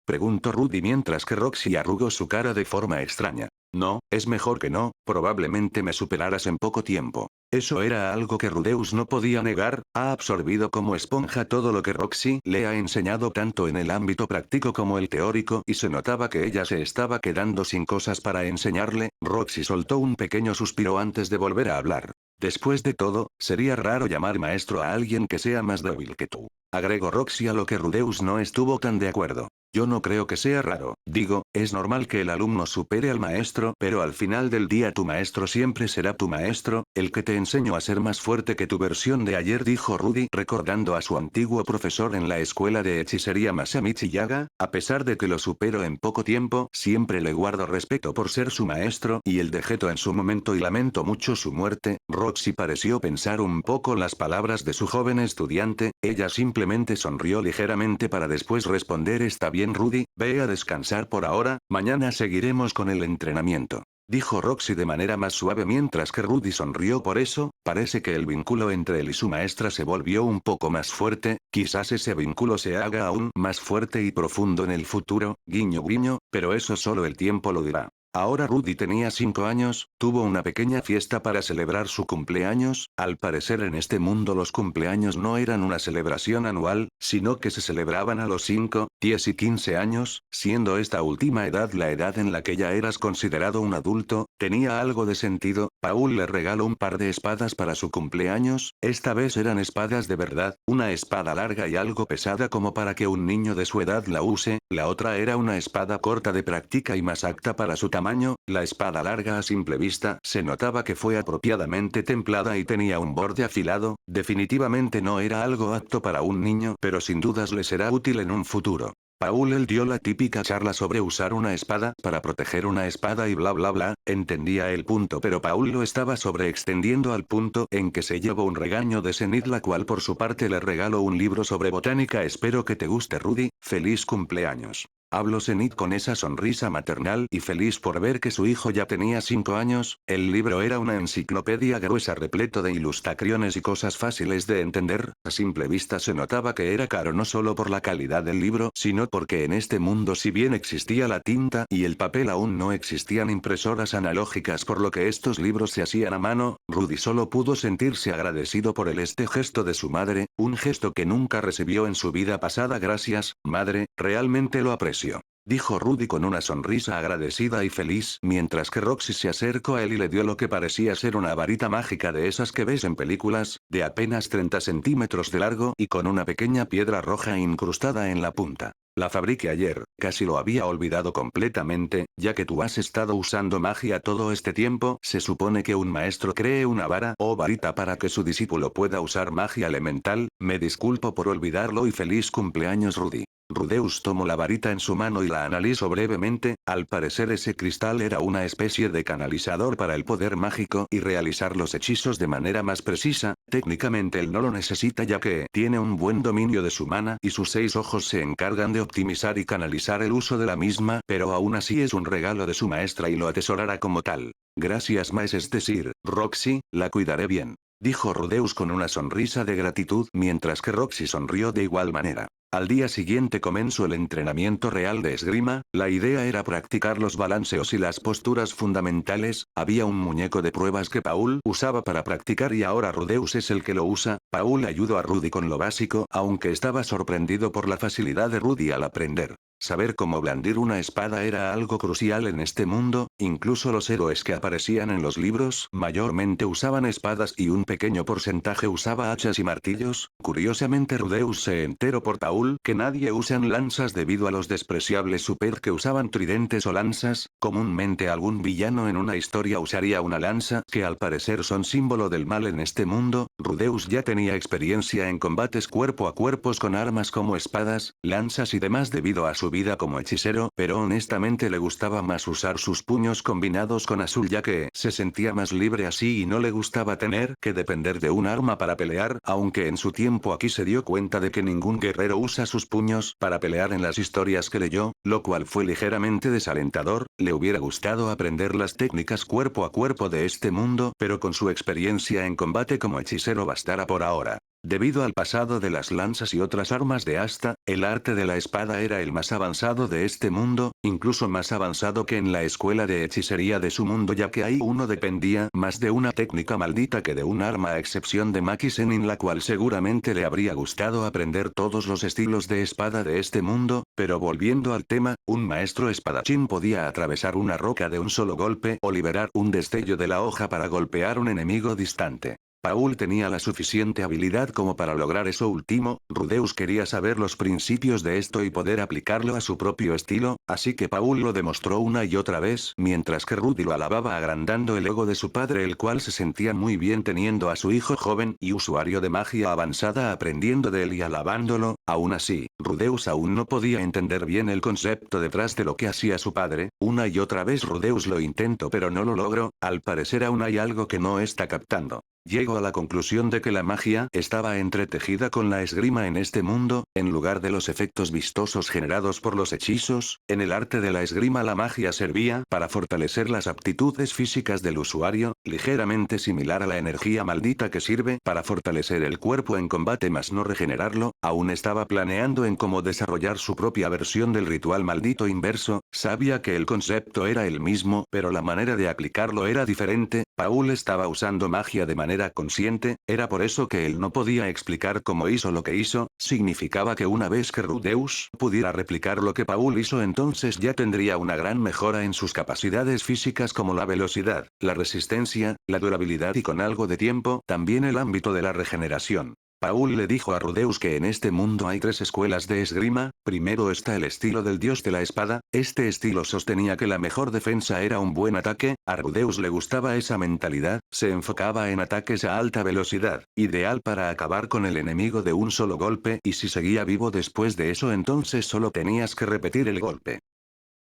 Preguntó Rudy mientras que Roxy arrugó su cara de forma extraña. No, es mejor que no, probablemente me superaras en poco tiempo. Eso era algo que Rudeus no podía negar, ha absorbido como esponja todo lo que Roxy le ha enseñado tanto en el ámbito práctico como el teórico y se notaba que ella se estaba quedando sin cosas para enseñarle. Roxy soltó un pequeño suspiro antes de volver a hablar. Después de todo, sería raro llamar maestro a alguien que sea más débil que tú. Agregó Roxy a lo que Rudeus no estuvo tan de acuerdo. Yo no creo que sea raro, digo, es normal que el alumno supere al maestro, pero al final del día tu maestro siempre será tu maestro, el que te enseñó a ser más fuerte que tu versión de ayer, dijo Rudy, recordando a su antiguo profesor en la escuela de hechicería Masamichi Yaga. A pesar de que lo supero en poco tiempo, siempre le guardo respeto por ser su maestro y el de Geto en su momento y lamento mucho su muerte. Roxy pareció pensar un poco las palabras de su joven estudiante, ella simplemente sonrió ligeramente para después responder: está bien Rudy, ve a descansar por ahora, mañana seguiremos con el entrenamiento. Dijo Roxy de manera más suave mientras que Rudy sonrió. Por eso, parece que el vínculo entre él y su maestra se volvió un poco más fuerte, quizás ese vínculo se haga aún más fuerte y profundo en el futuro, guiño guiño, pero eso solo el tiempo lo dirá. Ahora Rudy tenía 5 años, tuvo una pequeña fiesta para celebrar su cumpleaños. Al parecer en este mundo los cumpleaños no eran una celebración anual, sino que se celebraban a los 5, 10 y 15 años, siendo esta última edad la edad en la que ya eras considerado un adulto. Tenía algo de sentido. Paul le regaló un par de espadas para su cumpleaños, esta vez eran espadas de verdad, una espada larga y algo pesada como para que un niño de su edad la use, la otra era una espada corta de práctica y más apta para su tamaño. La espada larga a simple vista se notaba que fue apropiadamente templada y tenía un borde afilado, definitivamente no era algo apto para un niño, pero sin dudas le será útil en un futuro. Paul él dio la típica charla sobre usar una espada para proteger una espada y bla bla bla, entendía el punto, pero Paul lo estaba sobreextendiendo al punto en que se llevó un regaño de Zenith, la cual por su parte le regaló un libro sobre botánica. Espero que te guste Rudy, feliz cumpleaños. Habló Zenith con esa sonrisa maternal y feliz por ver que su hijo ya tenía 5 años, el libro era una enciclopedia gruesa repleto de ilustraciones y cosas fáciles de entender, a simple vista se notaba que era caro no solo por la calidad del libro, sino porque en este mundo si bien existía la tinta y el papel aún no existían impresoras analógicas por lo que estos libros se hacían a mano. Rudy solo pudo sentirse agradecido por este gesto de su madre, un gesto que nunca recibió en su vida pasada. Gracias, madre, realmente lo aprecio, dijo Rudy con una sonrisa agradecida y feliz, mientras que Roxy se acercó a él y le dio lo que parecía ser una varita mágica de esas que ves en películas, de apenas 30 centímetros de largo y con una pequeña piedra roja incrustada en la punta. La fabriqué ayer, casi lo había olvidado completamente, ya que tú has estado usando magia todo este tiempo. Se supone que un maestro cree una vara o varita para que su discípulo pueda usar magia elemental. Me disculpo por olvidarlo y feliz cumpleaños Rudy. Rudeus tomó la varita en su mano y la analizó brevemente, al parecer ese cristal era una especie de canalizador para el poder mágico y realizar los hechizos de manera más precisa. Técnicamente él no lo necesita ya que tiene un buen dominio de su mana y sus 6 ojos se encargan de optimizar y canalizar el uso de la misma, pero aún así es un regalo de su maestra y lo atesorará como tal. Gracias más, es decir, Roxy, la cuidaré bien, dijo Rudeus con una sonrisa de gratitud mientras que Roxy sonrió de igual manera. Al día siguiente comenzó el entrenamiento real de esgrima, la idea era practicar los balanceos y las posturas fundamentales. Había un muñeco de pruebas que Paul usaba para practicar y ahora Rudeus es el que lo usa. Paul ayudó a Rudy con lo básico, aunque estaba sorprendido por la facilidad de Rudy al aprender. Saber cómo blandir una espada era algo crucial en este mundo, incluso los héroes que aparecían en los libros mayormente usaban espadas y un pequeño porcentaje usaba hachas y martillos. Curiosamente Rudeus se enteró por Paul que nadie usan lanzas debido a los despreciables super que usaban tridentes o lanzas. Comúnmente algún villano en una historia usaría una lanza, que al parecer son símbolo del mal en este mundo. Rudeus ya tenía experiencia en combates cuerpo a cuerpos con armas como espadas, lanzas y demás debido a su vida como hechicero, pero honestamente le gustaba más usar sus puños combinados con azul ya que se sentía más libre así y no le gustaba tener que depender de un arma para pelear, aunque en su tiempo aquí se dio cuenta de que ningún guerrero usa sus puños para pelear en las historias que leyó, lo cual fue ligeramente desalentador. Le hubiera gustado aprender las técnicas cuerpo a cuerpo de este mundo, pero con su experiencia en combate como hechicero bastará por ahora. Debido al pasado de las lanzas y otras armas de asta, el arte de la espada era el más avanzado de este mundo, incluso más avanzado que en la escuela de hechicería de su mundo, ya que ahí uno dependía más de una técnica maldita que de un arma, a excepción de Maki Zenin, la cual seguramente le habría gustado aprender todos los estilos de espada de este mundo, pero volviendo al tema, un maestro espadachín podía atravesar una roca de un solo golpe o liberar un destello de la hoja para golpear un enemigo distante. Paul tenía la suficiente habilidad como para lograr eso último. Rudeus quería saber los principios de esto y poder aplicarlo a su propio estilo, así que Paul lo demostró una y otra vez, mientras que Rudy lo alababa agrandando el ego de su padre, el cual se sentía muy bien teniendo a su hijo joven y usuario de magia avanzada aprendiendo de él y alabándolo. Aún así, Rudeus aún no podía entender bien el concepto detrás de lo que hacía su padre. Una y otra vez Rudeus lo intentó pero no lo logró, al parecer aún hay algo que no está captando. Llego a la conclusión de que la magia estaba entretejida con la esgrima en este mundo, en lugar de los efectos vistosos generados por los hechizos. En el arte de la esgrima la magia servía para fortalecer las aptitudes físicas del usuario, ligeramente similar a la energía maldita que sirve para fortalecer el cuerpo en combate mas no regenerarlo. Aún estaba planeando en cómo desarrollar su propia versión del ritual maldito inverso, sabía que el concepto era el mismo, pero la manera de aplicarlo era diferente. Paul estaba usando magia de manera consciente, era por eso que él no podía explicar cómo hizo lo que hizo. Significaba que una vez que Rudeus pudiera replicar lo que Paul hizo, entonces ya tendría una gran mejora en sus capacidades físicas como la velocidad, la resistencia, la durabilidad y con algo de tiempo, también el ámbito de la regeneración. Paul le dijo a Rudeus que en este mundo hay tres escuelas de esgrima. Primero está el estilo del dios de la espada. Este estilo sostenía que la mejor defensa era un buen ataque. A Rudeus le gustaba esa mentalidad, se enfocaba en ataques a alta velocidad, ideal para acabar con el enemigo de un solo golpe, y si seguía vivo después de eso entonces solo tenías que repetir el golpe.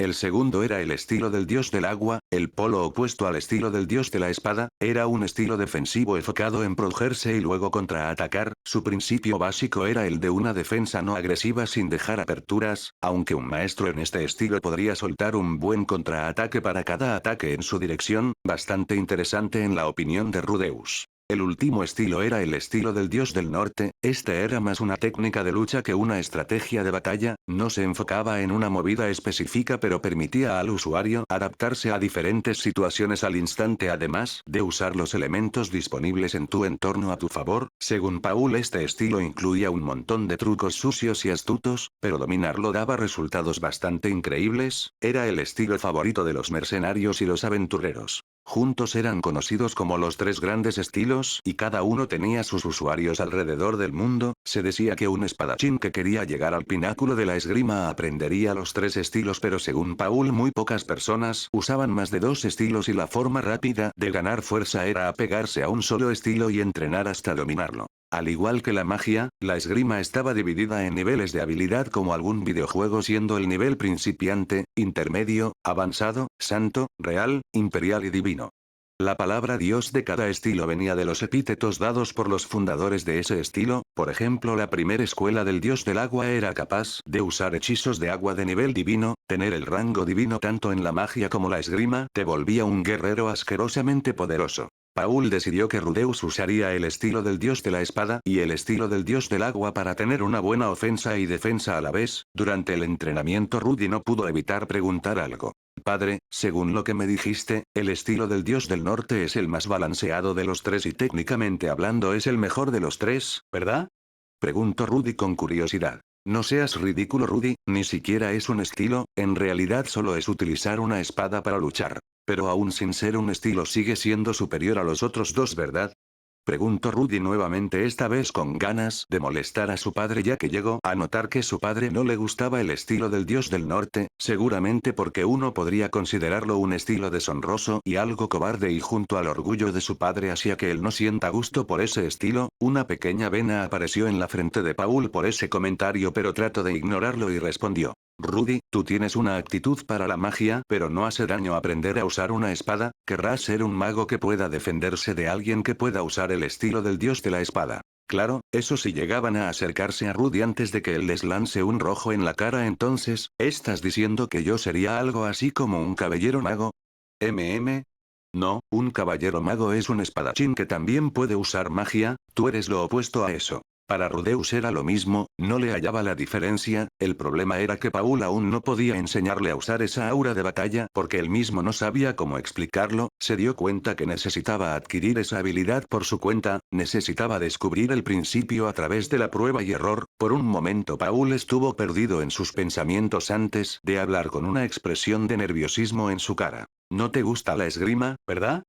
El segundo era el estilo del dios del agua, el polo opuesto al estilo del dios de la espada. Era un estilo defensivo enfocado en protegerse y luego contraatacar. Su principio básico era el de una defensa no agresiva sin dejar aperturas, aunque un maestro en este estilo podría soltar un buen contraataque para cada ataque en su dirección, bastante interesante en la opinión de Rudeus. El último estilo era el estilo del dios del norte. Este era más una técnica de lucha que una estrategia de batalla, no se enfocaba en una movida específica pero permitía al usuario adaptarse a diferentes situaciones al instante, además de usar los elementos disponibles en tu entorno a tu favor. Según Paul, este estilo incluía un montón de trucos sucios y astutos, pero dominarlo daba resultados bastante increíbles. Era el estilo favorito de los mercenarios y los aventureros. Juntos eran conocidos como los tres grandes estilos, y cada uno tenía sus usuarios alrededor del mundo. Se decía que un espadachín que quería llegar al pináculo de la esgrima aprendería los tres estilos, pero según Paul muy pocas personas usaban más de dos estilos y la forma rápida de ganar fuerza era apegarse a un solo estilo y entrenar hasta dominarlo. Al igual que la magia, la esgrima estaba dividida en niveles de habilidad como algún videojuego, siendo el nivel principiante, intermedio, avanzado, santo, real, imperial y divino. La palabra dios de cada estilo venía de los epítetos dados por los fundadores de ese estilo. Por ejemplo, la primera escuela del dios del agua era capaz de usar hechizos de agua de nivel divino. Tener el rango divino tanto en la magia como la esgrima te volvía un guerrero asquerosamente poderoso. Paul decidió que Rudeus usaría el estilo del dios de la espada y el estilo del dios del agua para tener una buena ofensa y defensa a la vez. Durante el entrenamiento Rudy no pudo evitar preguntar algo. Padre, según lo que me dijiste, el estilo del dios del norte es el más balanceado de los tres y técnicamente hablando es el mejor de los tres, ¿verdad? Preguntó Rudy con curiosidad. No seas ridículo, Rudy, ni siquiera es un estilo, en realidad solo es utilizar una espada para luchar. Pero aún sin ser un estilo sigue siendo superior a los otros dos, ¿verdad? Preguntó Rudy nuevamente, esta vez con ganas de molestar a su padre, ya que llegó a notar que su padre no le gustaba el estilo del dios del norte, seguramente porque uno podría considerarlo un estilo deshonroso y algo cobarde, y junto al orgullo de su padre hacía que él no sienta gusto por ese estilo. Una pequeña vena apareció en la frente de Paul por ese comentario, pero trató de ignorarlo y respondió. Rudy, tú tienes una actitud para la magia, pero no hace daño aprender a usar una espada. Querrás ser un mago que pueda defenderse de alguien que pueda usar el estilo del dios de la espada. Claro, eso si llegaban a acercarse a Rudy antes de que él les lance un rojo en la cara. Entonces, ¿estás diciendo que yo sería algo así como un caballero mago? No, un caballero mago es un espadachín que también puede usar magia, tú eres lo opuesto a eso. Para Rudeus era lo mismo, no le hallaba la diferencia, el problema era que Paul aún no podía enseñarle a usar esa aura de batalla porque él mismo no sabía cómo explicarlo, se dio cuenta que necesitaba adquirir esa habilidad por su cuenta, necesitaba descubrir el principio a través de la prueba y error, por un momento Paul estuvo perdido en sus pensamientos antes de hablar con una expresión de nerviosismo en su cara. ¿No te gusta la esgrima, verdad?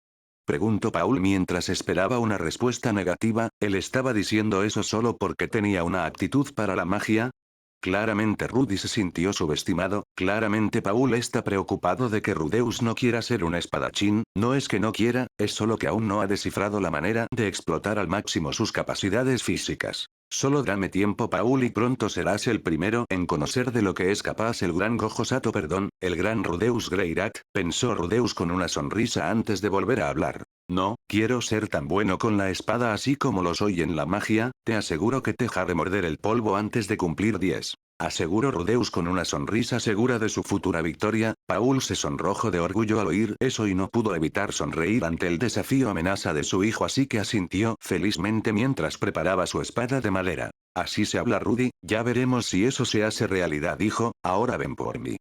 Preguntó Paul mientras esperaba una respuesta negativa, ¿él estaba diciendo eso solo porque tenía una actitud para la magia? Claramente Rudy se sintió subestimado, claramente Paul está preocupado de que Rudeus no quiera ser un espadachín, no es que no quiera, es solo que aún no ha descifrado la manera de explotar al máximo sus capacidades físicas. Solo dame tiempo Paul y pronto serás el primero en conocer de lo que es capaz el gran Gojo Sato el gran Rudeus Greirat, pensó Rudeus con una sonrisa antes de volver a hablar. No, quiero ser tan bueno con la espada así como lo soy en la magia, te aseguro que te dejaré morder el polvo antes de cumplir 10. Aseguró Rudeus con una sonrisa segura de su futura victoria, Paul se sonrojó de orgullo al oír eso y no pudo evitar sonreír ante el desafío amenaza de su hijo así que asintió felizmente mientras preparaba su espada de madera. Así se habla Rudy, ya veremos si eso se hace realidad hijo, ahora ven por mí.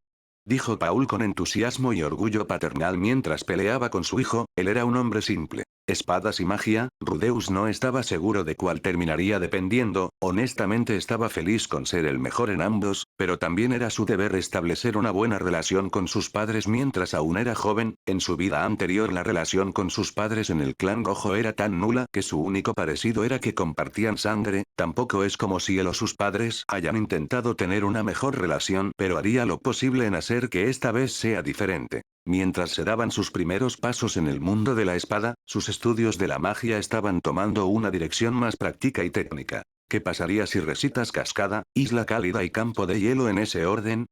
Dijo Paul con entusiasmo y orgullo paternal mientras peleaba con su hijo, él era un hombre simple. Espadas y magia, Rudeus no estaba seguro de cuál terminaría dependiendo, honestamente estaba feliz con ser el mejor en ambos, pero también era su deber establecer una buena relación con sus padres mientras aún era joven, en su vida anterior la relación con sus padres en el clan Gojo era tan nula que su único parecido era que compartían sangre, tampoco es como si él o sus padres hayan intentado tener una mejor relación pero haría lo posible en hacer que esta vez sea diferente. Mientras se daban sus primeros pasos en el mundo de la espada, sus estudios de la magia estaban tomando una dirección más práctica y técnica. ¿Qué pasaría si recitas Cascada, Isla Cálida y Campo de Hielo en ese orden?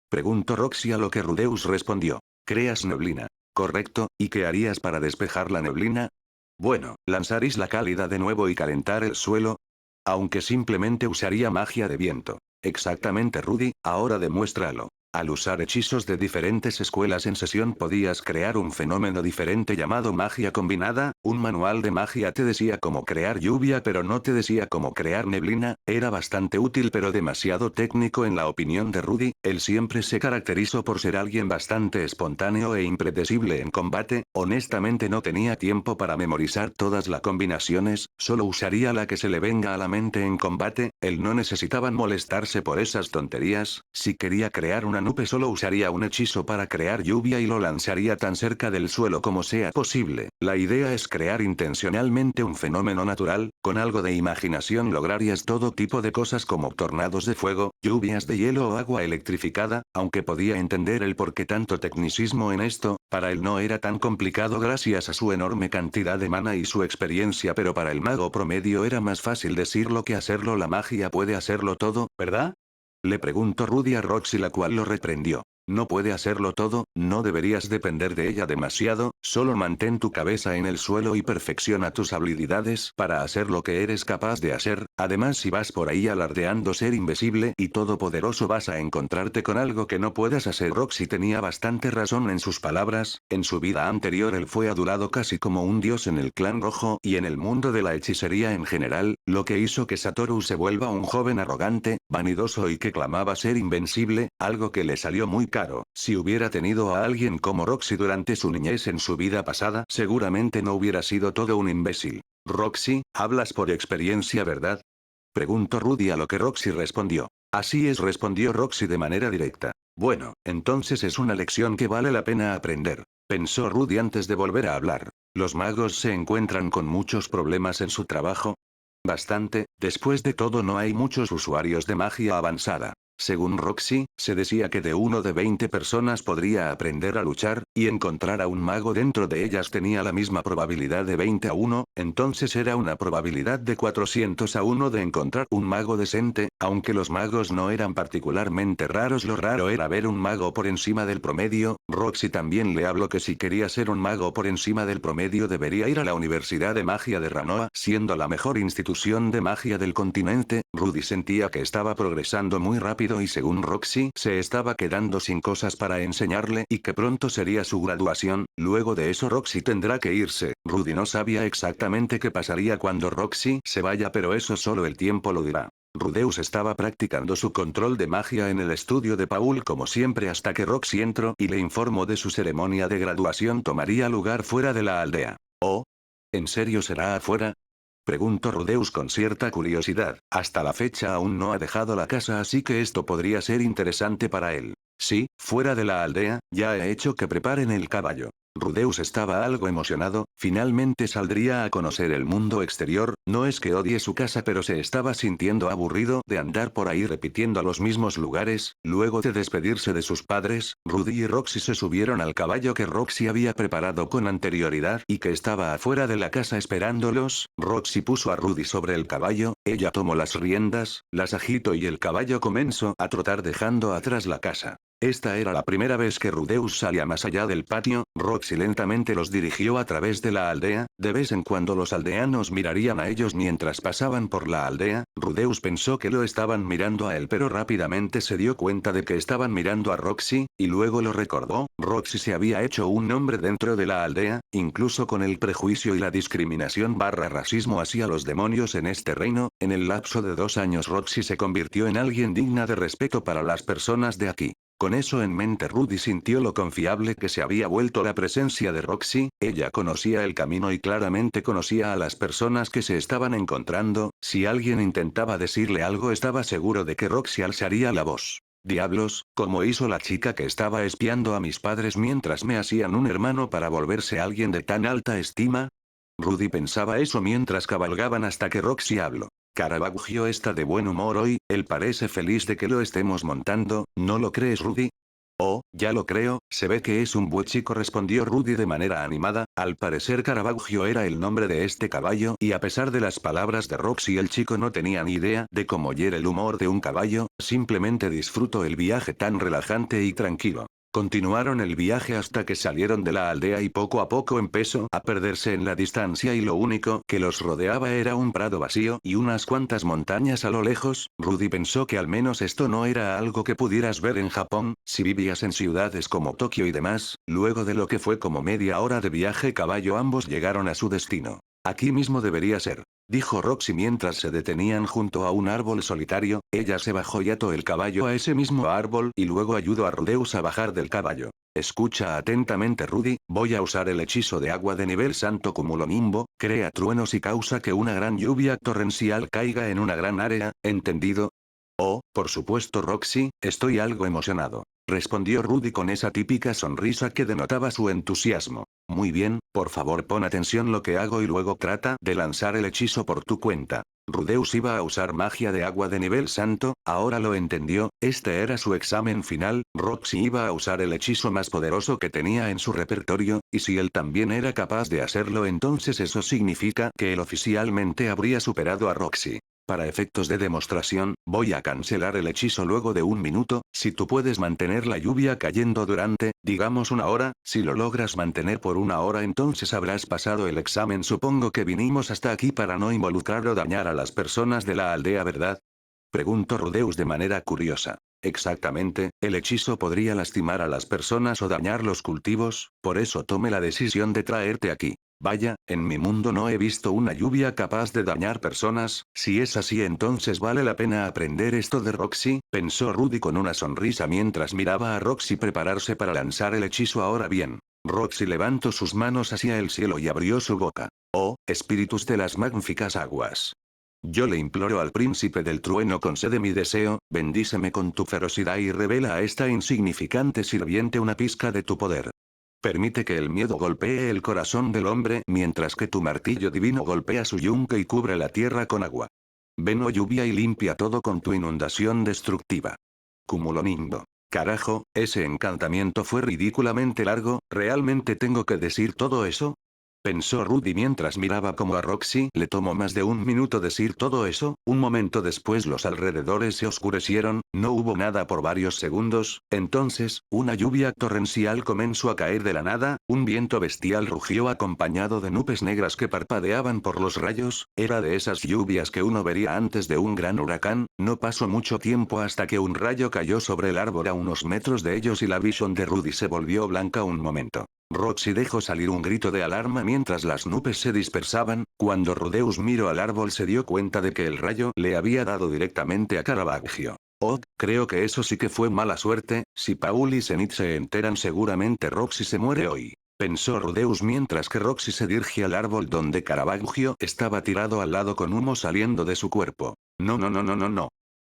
Preguntó Roxy a lo que Rudeus respondió. Creas neblina. Correcto, ¿y qué harías para despejar la neblina? Bueno, lanzar Isla Cálida de nuevo y calentar el suelo. Aunque simplemente usaría magia de viento. Exactamente Rudy, ahora demuéstralo. Al usar hechizos de diferentes escuelas en sesión podías crear un fenómeno diferente llamado magia combinada, un manual de magia te decía cómo crear lluvia pero no te decía cómo crear neblina, era bastante útil pero demasiado técnico en la opinión de Rudy, él siempre se caracterizó por ser alguien bastante espontáneo e impredecible en combate, honestamente no tenía tiempo para memorizar todas las combinaciones, solo usaría la que se le venga a la mente en combate, él no necesitaba molestarse por esas tonterías, si quería crear una nube solo usaría un hechizo para crear lluvia y lo lanzaría tan cerca del suelo como sea posible. La idea es crear intencionalmente un fenómeno natural, con algo de imaginación lograrías todo tipo de cosas como tornados de fuego, lluvias de hielo o agua electrificada, aunque podía entender el por qué tanto tecnicismo en esto, para él no era tan complicado gracias a su enorme cantidad de mana y su experiencia pero para el mago promedio era más fácil decirlo que hacerlo la magia puede hacerlo todo, ¿verdad? Le preguntó Rudy a Roxy la cual lo reprendió. No puede hacerlo todo, no deberías depender de ella demasiado, solo mantén tu cabeza en el suelo y perfecciona tus habilidades para hacer lo que eres capaz de hacer, además si vas por ahí alardeando ser invisible y todopoderoso vas a encontrarte con algo que no puedas hacer. Roxy tenía bastante razón en sus palabras, en su vida anterior él fue adorado casi como un dios en el clan rojo y en el mundo de la hechicería en general, lo que hizo que Satoru se vuelva un joven arrogante, vanidoso y que clamaba ser invencible, algo que le salió muy caro. Si hubiera tenido a alguien como Roxy durante su niñez en su vida pasada, seguramente no hubiera sido todo un imbécil. Roxy, hablas por experiencia, ¿verdad? Preguntó Rudy a lo que Roxy respondió. Así es, respondió Roxy de manera directa. Bueno, entonces es una lección que vale la pena aprender. Pensó Rudy antes de volver a hablar. ¿Los magos se encuentran con muchos problemas en su trabajo? Bastante, después de todo no hay muchos usuarios de magia avanzada. Según Roxy, se decía que de 1 de 20 personas podría aprender a luchar, y encontrar a un mago dentro de ellas tenía la misma probabilidad de 20 a 1, entonces era una probabilidad de 400 a 1 de encontrar un mago decente, Aunque los magos no eran particularmente raros, lo raro era ver un mago por encima del promedio. Roxy también le habló que si quería ser un mago por encima del promedio debería ir a la Universidad de Magia de Ranoa, siendo la mejor institución de magia del continente. Rudy sentía que estaba progresando muy rápido y según Roxy, se estaba quedando sin cosas para enseñarle y que pronto sería su graduación. Luego de eso Roxy tendrá que irse. Rudy no sabía exactamente qué pasaría cuando Roxy se vaya, pero eso solo el tiempo lo dirá. Rudeus estaba practicando su control de magia en el estudio de Paul como siempre hasta que Roxy entró y le informó de su ceremonia de graduación tomaría lugar fuera de la aldea. ¿Oh? ¿En serio será afuera? Preguntó Rudeus con cierta curiosidad. Hasta la fecha aún no ha dejado la casa, así que esto podría ser interesante para él. Sí, fuera de la aldea, ya he hecho que preparen el caballo. Rudeus estaba algo emocionado, finalmente saldría a conocer el mundo exterior. No es que odie su casa, pero se estaba sintiendo aburrido de andar por ahí repitiendo a los mismos lugares. Luego de despedirse de sus padres, Rudy y Roxy se subieron al caballo que Roxy había preparado con anterioridad y que estaba afuera de la casa esperándolos. Roxy puso a Rudy sobre el caballo, ella tomó las riendas, las agitó y el caballo comenzó a trotar dejando atrás la casa. Esta era la primera vez que Rudeus salía más allá del patio. Roxy lentamente los dirigió a través de la aldea. De vez en cuando los aldeanos mirarían a ellos mientras pasaban por la aldea. Rudeus pensó que lo estaban mirando a él, pero rápidamente se dio cuenta de que estaban mirando a Roxy, y luego lo recordó. Roxy se había hecho un nombre dentro de la aldea, incluso con el prejuicio y la discriminación barra racismo hacia los demonios en este reino. En el lapso de 2 años Roxy se convirtió en alguien digna de respeto para las personas de aquí. Con eso en mente Rudy sintió lo confiable que se había vuelto la presencia de Roxy. Ella conocía el camino y claramente conocía a las personas que se estaban encontrando. Si alguien intentaba decirle algo estaba seguro de que Roxy alzaría la voz. Diablos, como hizo la chica que estaba espiando a mis padres mientras me hacían un hermano para volverse alguien de tan alta estima. Rudy pensaba eso mientras cabalgaban hasta que Roxy habló. Caravaggio está de buen humor hoy, él parece feliz de que lo estemos montando, ¿no lo crees, Rudy? Oh, ya lo creo, se ve que es un buen chico, respondió Rudy de manera animada. Al parecer Caravaggio era el nombre de este caballo y a pesar de las palabras de Roxy el chico no tenía ni idea de cómo era el humor de un caballo, simplemente disfrutó el viaje tan relajante y tranquilo. Continuaron el viaje hasta que salieron de la aldea y poco a poco empezó a perderse en la distancia y lo único que los rodeaba era un prado vacío y unas cuantas montañas a lo lejos. Rudy pensó que al menos esto no era algo que pudieras ver en Japón, si vivías en ciudades como Tokio y demás. Luego de lo que fue como media hora de viaje caballo ambos llegaron a su destino. Aquí mismo debería ser, dijo Roxy mientras se detenían junto a un árbol solitario. Ella se bajó y ató el caballo a ese mismo árbol y luego ayudó a Rudeus a bajar del caballo. Escucha atentamente, Rudy, voy a usar el hechizo de agua de nivel santo cumulonimbo, crea truenos y causa que una gran lluvia torrencial caiga en una gran área, ¿entendido? Oh, por supuesto, Roxy, estoy algo emocionado, respondió Rudy con esa típica sonrisa que denotaba su entusiasmo. Muy bien, por favor pon atención lo que hago y luego trata de lanzar el hechizo por tu cuenta. Rudeus iba a usar magia de agua de nivel santo, ahora lo entendió, este era su examen final. Roxy iba a usar el hechizo más poderoso que tenía en su repertorio, y si él también era capaz de hacerlo entonces eso significa que él oficialmente habría superado a Roxy. Para efectos de demostración, voy a cancelar el hechizo luego de 1 minuto. Si tú puedes mantener la lluvia cayendo durante, digamos 1 hora, si lo logras mantener por 1 hora entonces habrás pasado el examen. Supongo que vinimos hasta aquí para no involucrar o dañar a las personas de la aldea, ¿verdad? Preguntó Rudeus de manera curiosa. Exactamente, el hechizo podría lastimar a las personas o dañar los cultivos, por eso tomé la decisión de traerte aquí. Vaya, en mi mundo no he visto una lluvia capaz de dañar personas. Si es así entonces vale la pena aprender esto de Roxy, pensó Rudy con una sonrisa mientras miraba a Roxy prepararse para lanzar el hechizo. Ahora bien, Roxy levantó sus manos hacia el cielo y abrió su boca. Oh, espíritus de las magníficas aguas. Yo le imploro al príncipe del trueno, concede mi deseo, bendíceme con tu ferocidad y revela a esta insignificante sirviente una pizca de tu poder. Permite que el miedo golpee el corazón del hombre mientras que tu martillo divino golpea su yunque y cubre la tierra con agua. Ven, oh lluvia, y limpia todo con tu inundación destructiva. Cumulonimbus. Carajo, ese encantamiento fue ridículamente largo, ¿realmente tengo que decir todo eso? Pensó Rudy mientras miraba como a Roxy le tomó más de un minuto decir todo eso. Un momento después los alrededores se oscurecieron, no hubo nada por varios segundos, entonces, una lluvia torrencial comenzó a caer de la nada, un viento bestial rugió acompañado de nubes negras que parpadeaban por los rayos, era de esas lluvias que uno vería antes de un gran huracán. No pasó mucho tiempo hasta que un rayo cayó sobre el árbol a unos metros de ellos y la visión de Rudy se volvió blanca un momento. Roxy dejó salir un grito de alarma mientras las nubes se dispersaban. Cuando Rudeus miró al árbol se dio cuenta de que el rayo le había dado directamente a Caravaggio. Oh, creo que eso sí que fue mala suerte. Si Paul y Zenith se enteran seguramente Roxy se muere hoy. Pensó Rudeus mientras que Roxy se dirigía al árbol donde Caravaggio estaba tirado al lado con humo saliendo de su cuerpo. No, no, no, no, no, no.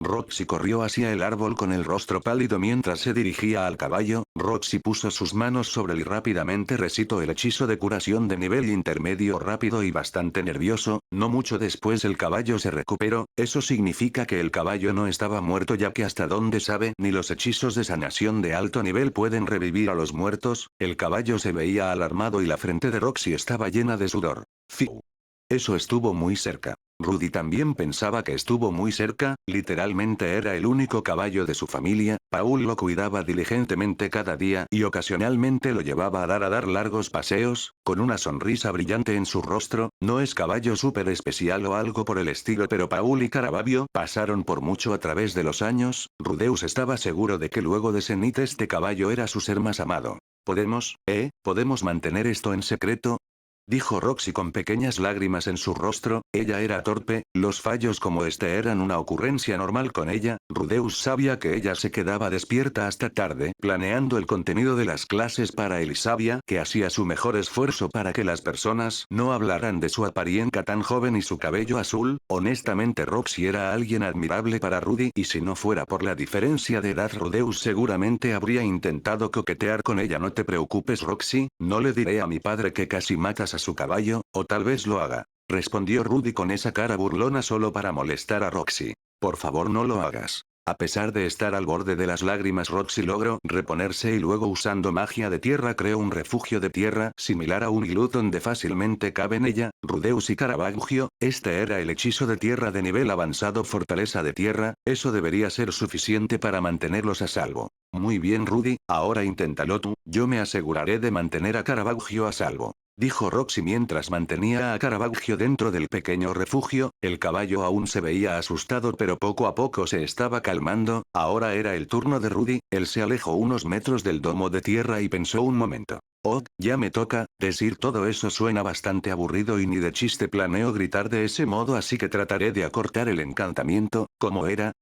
Roxy corrió hacia el árbol con el rostro pálido mientras se dirigía al caballo. Roxy puso sus manos sobre él y rápidamente recitó el hechizo de curación de nivel intermedio rápido y bastante nervioso. No mucho después el caballo se recuperó. Eso significa que el caballo no estaba muerto, ya que hasta donde sabe ni los hechizos de sanación de alto nivel pueden revivir a los muertos. El caballo se veía alarmado y la frente de Roxy estaba llena de sudor. Fiu. Eso estuvo muy cerca. Rudy también pensaba que estuvo muy cerca, literalmente era el único caballo de su familia. Paul lo cuidaba diligentemente cada día y ocasionalmente lo llevaba a dar largos paseos, con una sonrisa brillante en su rostro. No es caballo súper especial o algo por el estilo, pero Paul y Caravaggio pasaron por mucho a través de los años. Rudeus estaba seguro de que luego de Zenith este caballo era su ser más amado. ¿Podemos mantener esto en secreto?, dijo Roxy con pequeñas lágrimas en su rostro. Ella era torpe, los fallos como este eran una ocurrencia normal con ella. Rudeus sabía que ella se quedaba despierta hasta tarde, planeando el contenido de las clases para él y sabía que hacía su mejor esfuerzo para que las personas no hablaran de su apariencia tan joven y su cabello azul. Honestamente Roxy era alguien admirable para Rudy y si no fuera por la diferencia de edad Rudeus seguramente habría intentado coquetear con ella. No te preocupes Roxy, no le diré a mi padre que casi matas a su caballo, o tal vez lo haga, respondió Rudy con esa cara burlona solo para molestar a Roxy. Por favor no lo hagas. A pesar de estar al borde de las lágrimas Roxy logró reponerse y luego usando magia de tierra creó un refugio de tierra similar a un iglú donde fácilmente caben ella, Rudeus y Caravaggio. Este era el hechizo de tierra de nivel avanzado fortaleza de tierra, eso debería ser suficiente para mantenerlos a salvo. Muy bien Rudy, ahora inténtalo tú, yo me aseguraré de mantener a Caravaggio a salvo, dijo Roxy mientras mantenía a Caravaggio dentro del pequeño refugio. El caballo aún se veía asustado pero poco a poco se estaba calmando. Ahora era el turno de Rudy, él se alejó unos metros del domo de tierra y pensó un momento. Oh, ya me toca, decir todo eso suena bastante aburrido y ni de chiste planeo gritar de ese modo, así que trataré de acortar el encantamiento. ¿Cómo era?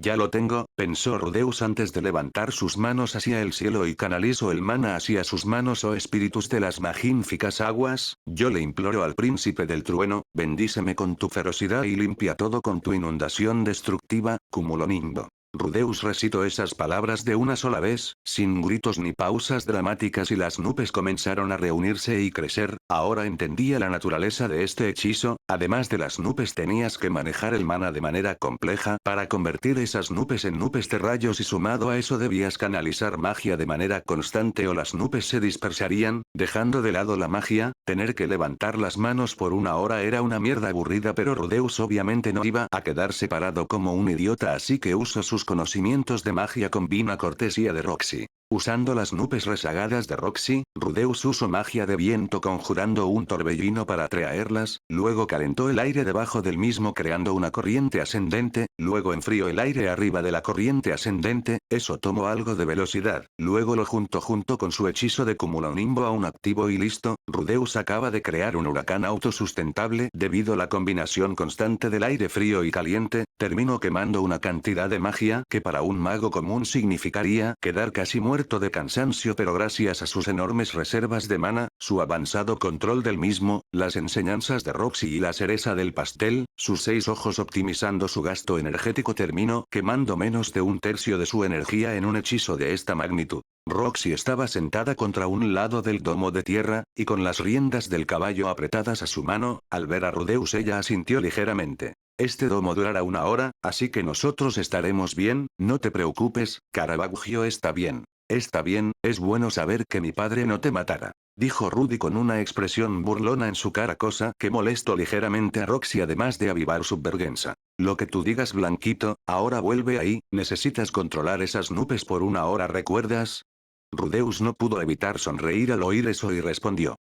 Ya lo tengo, pensó Rudeus antes de levantar sus manos hacia el cielo y canalizó el mana hacia sus manos. Oh espíritus de las magníficas aguas, yo le imploro al príncipe del trueno, bendíceme con tu ferocidad y limpia todo con tu inundación destructiva, cúmulo nimbo. Rudeus recitó esas palabras de una sola vez, sin gritos ni pausas dramáticas y las nubes comenzaron a reunirse y crecer. Ahora entendía la naturaleza de este hechizo, además de las nubes tenías que manejar el mana de manera compleja para convertir esas nubes en nubes de rayos y sumado a eso debías canalizar magia de manera constante o las nubes se dispersarían, dejando de lado la magia. Tener que levantar las manos por una hora era una mierda aburrida pero Rudeus obviamente no iba a quedarse parado como un idiota así que usó sus conocimientos de magia con vina cortesía de Roxy. Usando las nubes rezagadas de Roxy, Rudeus usó magia de viento conjurando un torbellino para atraerlas, luego calentó el aire debajo del mismo creando una corriente ascendente, luego enfrió el aire arriba de la corriente ascendente, eso tomó algo de velocidad, luego lo juntó junto con su hechizo de cumulonimbo a un activo y listo. Rudeus acaba de crear un huracán autosustentable debido a la combinación constante del aire frío y caliente, terminó quemando una cantidad de magia que para un mago común significaría quedar casi muerto de cansancio, pero gracias a sus enormes reservas de mana, su avanzado control del mismo, las enseñanzas de Roxy y la cereza del pastel, sus 6 ojos optimizando su gasto energético terminó quemando menos de un tercio de su energía en un hechizo de esta magnitud. Roxy estaba sentada contra un lado del domo de tierra, y con las riendas del caballo apretadas a su mano. Al ver a Rudeus ella asintió ligeramente. Este domo durará una hora, así que nosotros estaremos bien, no te preocupes, Caravaggio está bien. Está bien, es bueno saber que mi padre no te matará. dijo Rudy con una expresión burlona en su cara, cosa que molestó ligeramente a Roxy además de avivar su vergüenza. Lo que tú digas, Blanquito, ahora vuelve ahí, necesitas controlar esas nubes por una hora, ¿recuerdas? Rudeus no pudo evitar sonreír al oír eso y respondió.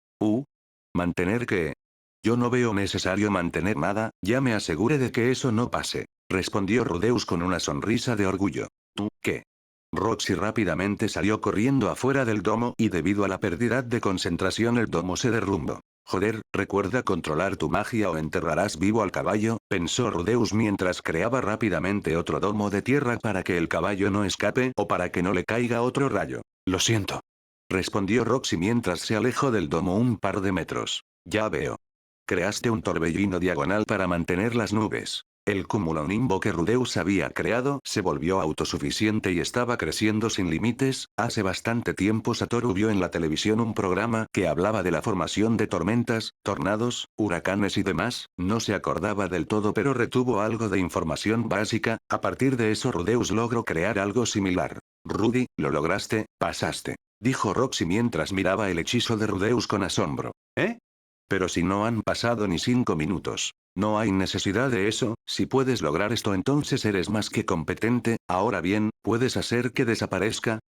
¿Mantener qué? Yo no veo necesario mantener nada, ya me aseguré de que eso no pase, respondió Rudeus con una sonrisa de orgullo. ¿Tú, qué? Roxy rápidamente salió corriendo afuera del domo y debido a la pérdida de concentración el domo se derrumbó. Joder, recuerda controlar tu magia o enterrarás vivo al caballo, pensó Rudeus mientras creaba rápidamente otro domo de tierra para que el caballo no escape o para que no le caiga otro rayo. Lo siento, respondió Roxy mientras se alejó del domo un par de metros. Ya veo. Creaste un torbellino diagonal para mantener las nubes. El cumulonimbo que Rudeus había creado se volvió autosuficiente y estaba creciendo sin límites. Hace bastante tiempo Satoru vio en la televisión un programa que hablaba de la formación de tormentas, tornados, huracanes y demás. No se acordaba del todo pero retuvo algo de información básica. A partir de eso Rudeus logró crear algo similar. Rudy, lo lograste, pasaste, dijo Roxy mientras miraba el hechizo de Rudeus con asombro. ¿Eh? Pero si no han pasado ni 5 minutos. No hay necesidad de eso, si puedes lograr esto entonces eres más que competente. Ahora bien, ¿puedes hacer que desaparezca?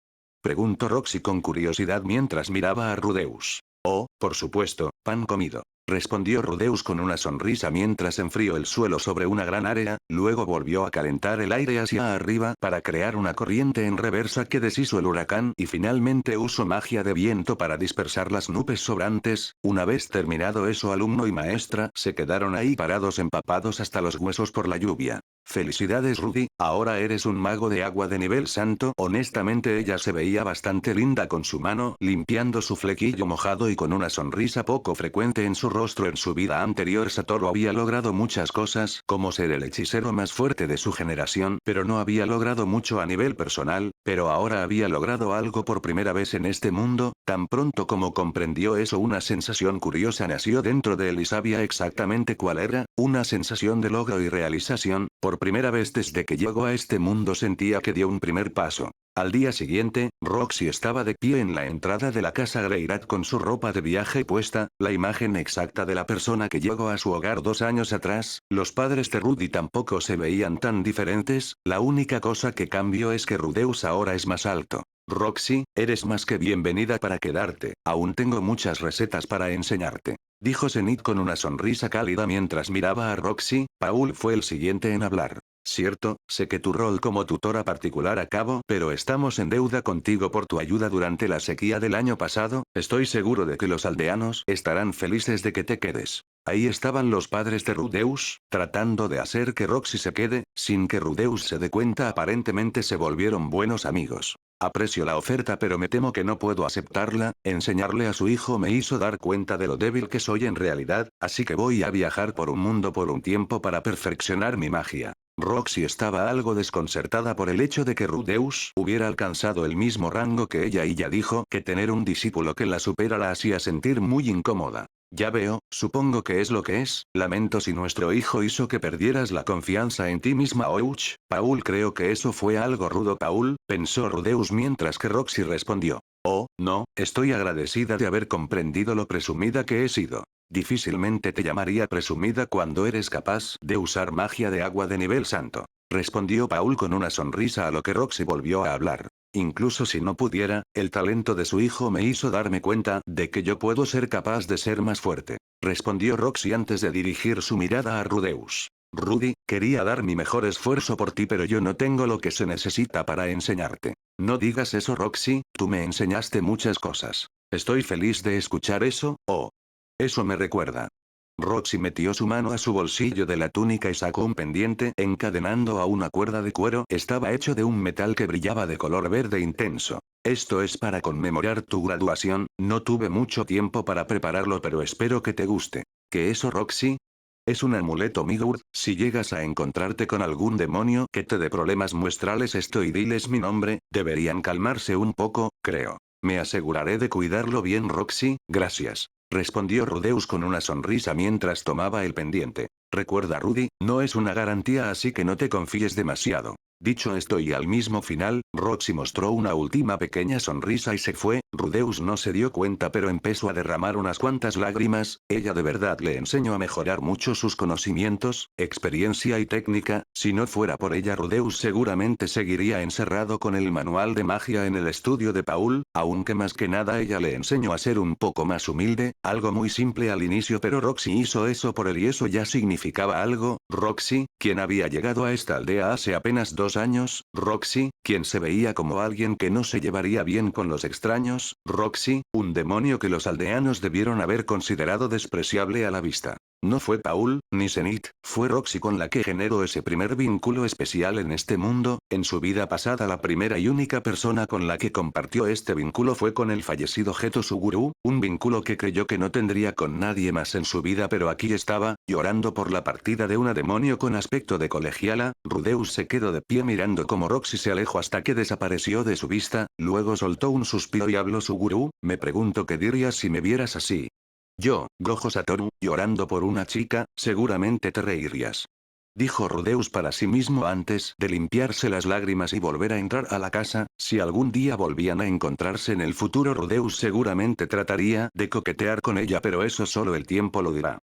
Preguntó Roxy con curiosidad mientras miraba a Rudeus. Oh, por supuesto, pan comido, respondió Rudeus con una sonrisa mientras enfrió el suelo sobre una gran área, luego volvió a calentar el aire hacia arriba para crear una corriente en reversa que deshizo el huracán y finalmente usó magia de viento para dispersar las nubes sobrantes. Una vez terminado eso, alumno y maestra se quedaron ahí parados empapados hasta los huesos por la lluvia. Felicidades Rudy, ahora eres un mago de agua de nivel santo. Honestamente ella se veía bastante linda con su mano limpiando su flequillo mojado y con una sonrisa poco frecuente en su rostro. En su vida anterior Satoru había logrado muchas cosas, como ser el hechicero más fuerte de su generación, pero no había logrado mucho a nivel personal, pero ahora había logrado algo por primera vez en este mundo. Tan pronto como comprendió eso, una sensación curiosa nació dentro de él y sabía exactamente cuál era, una sensación de logro y realización. Por primera vez desde que llegó a este mundo sentía que dio un primer paso. Al día siguiente, Roxy estaba de pie en la entrada de la casa Greirat con su ropa de viaje puesta, la imagen exacta de la persona que llegó a su hogar 2 años atrás. Los padres de Rudy tampoco se veían tan diferentes, la única cosa que cambió es que Rudeus ahora es más alto. Roxy, eres más que bienvenida para quedarte, aún tengo muchas recetas para enseñarte, dijo Zenith con una sonrisa cálida mientras miraba a Roxy. Paul fue el siguiente en hablar. Cierto, sé que tu rol como tutora particular acabó, pero estamos en deuda contigo por tu ayuda durante la sequía del año pasado. Estoy seguro de que los aldeanos estarán felices de que te quedes. Ahí estaban los padres de Rudeus, tratando de hacer que Roxy se quede, sin que Rudeus se dé cuenta. Aparentemente se volvieron buenos amigos. Aprecio la oferta pero me temo que no puedo aceptarla. Enseñarle a su hijo me hizo dar cuenta de lo débil que soy en realidad, así que voy a viajar por un mundo por un tiempo para perfeccionar mi magia. Roxy estaba algo desconcertada por el hecho de que Rudeus hubiera alcanzado el mismo rango que ella y ya dijo que tener un discípulo que la supera la hacía sentir muy incómoda. Ya veo, supongo que es lo que es. Lamento si nuestro hijo hizo que perdieras la confianza en ti misma. Ouch, Paul, creo que eso fue algo rudo. Paul, pensó Rudeus mientras que Roxy respondió. Oh, no, estoy agradecida de haber comprendido lo presumida que he sido. Difícilmente te llamaría presumida cuando eres capaz de usar magia de agua de nivel santo, respondió Paul con una sonrisa, a lo que Roxy volvió a hablar. Incluso si no pudiera, el talento de su hijo me hizo darme cuenta de que yo puedo ser capaz de ser más fuerte, respondió Roxy antes de dirigir su mirada a Rudeus. Rudy, quería dar mi mejor esfuerzo por ti pero yo no tengo lo que se necesita para enseñarte. No digas eso Roxy, tú me enseñaste muchas cosas. Estoy feliz de escuchar eso. Oh. Eso me recuerda. Roxy metió su mano a su bolsillo de la túnica y sacó un pendiente encadenando a una cuerda de cuero. Estaba hecho de un metal que brillaba de color verde intenso. Esto es para conmemorar tu graduación. No tuve mucho tiempo para prepararlo pero espero que te guste. ¿Qué eso Roxy? Es un amuleto Migurd. Si llegas a encontrarte con algún demonio que te dé problemas, muéstrales esto y diles mi nombre. Deberían calmarse un poco, creo. Me aseguraré de cuidarlo bien Roxy, gracias, respondió Rudeus con una sonrisa mientras tomaba el pendiente. Recuerda Rudy, no es una garantía así que no te confíes demasiado. Dicho esto y al mismo final, Roxy mostró una última pequeña sonrisa y se fue. Rudeus no se dio cuenta pero empezó a derramar unas cuantas lágrimas. Ella de verdad le enseñó a mejorar mucho sus conocimientos, experiencia y técnica. Si no fuera por ella Rudeus seguramente seguiría encerrado con el manual de magia en el estudio de Paul, aunque más que nada ella le enseñó a ser un poco más humilde, algo muy simple al inicio pero Roxy hizo eso por él y eso ya significaba algo. Roxy, quien había llegado a esta aldea hace apenas 2 años, Roxy, quien se veía como alguien que no se llevaría bien con los extraños, Roxy, un demonio que los aldeanos debieron haber considerado despreciable a la vista. No fue Paul, ni Zenith, fue Roxy con la que generó ese primer vínculo especial en este mundo. En su vida pasada la primera y única persona con la que compartió este vínculo fue con el fallecido Geto Suguru, un vínculo que creyó que no tendría con nadie más en su vida pero aquí estaba, llorando por la partida de una demonio con aspecto de colegiala. Rudeus se quedó de pie mirando como Roxy se alejó hasta que desapareció de su vista, luego soltó un suspiro y habló Suguru, me pregunto qué dirías si me vieras así. Yo, Gojo Satoru, llorando por una chica, seguramente te reirías. Dijo Rudeus para sí mismo antes de limpiarse las lágrimas y volver a entrar a la casa. Si algún día volvían a encontrarse en el futuro Rudeus seguramente trataría de coquetear con ella pero eso solo el tiempo lo dirá.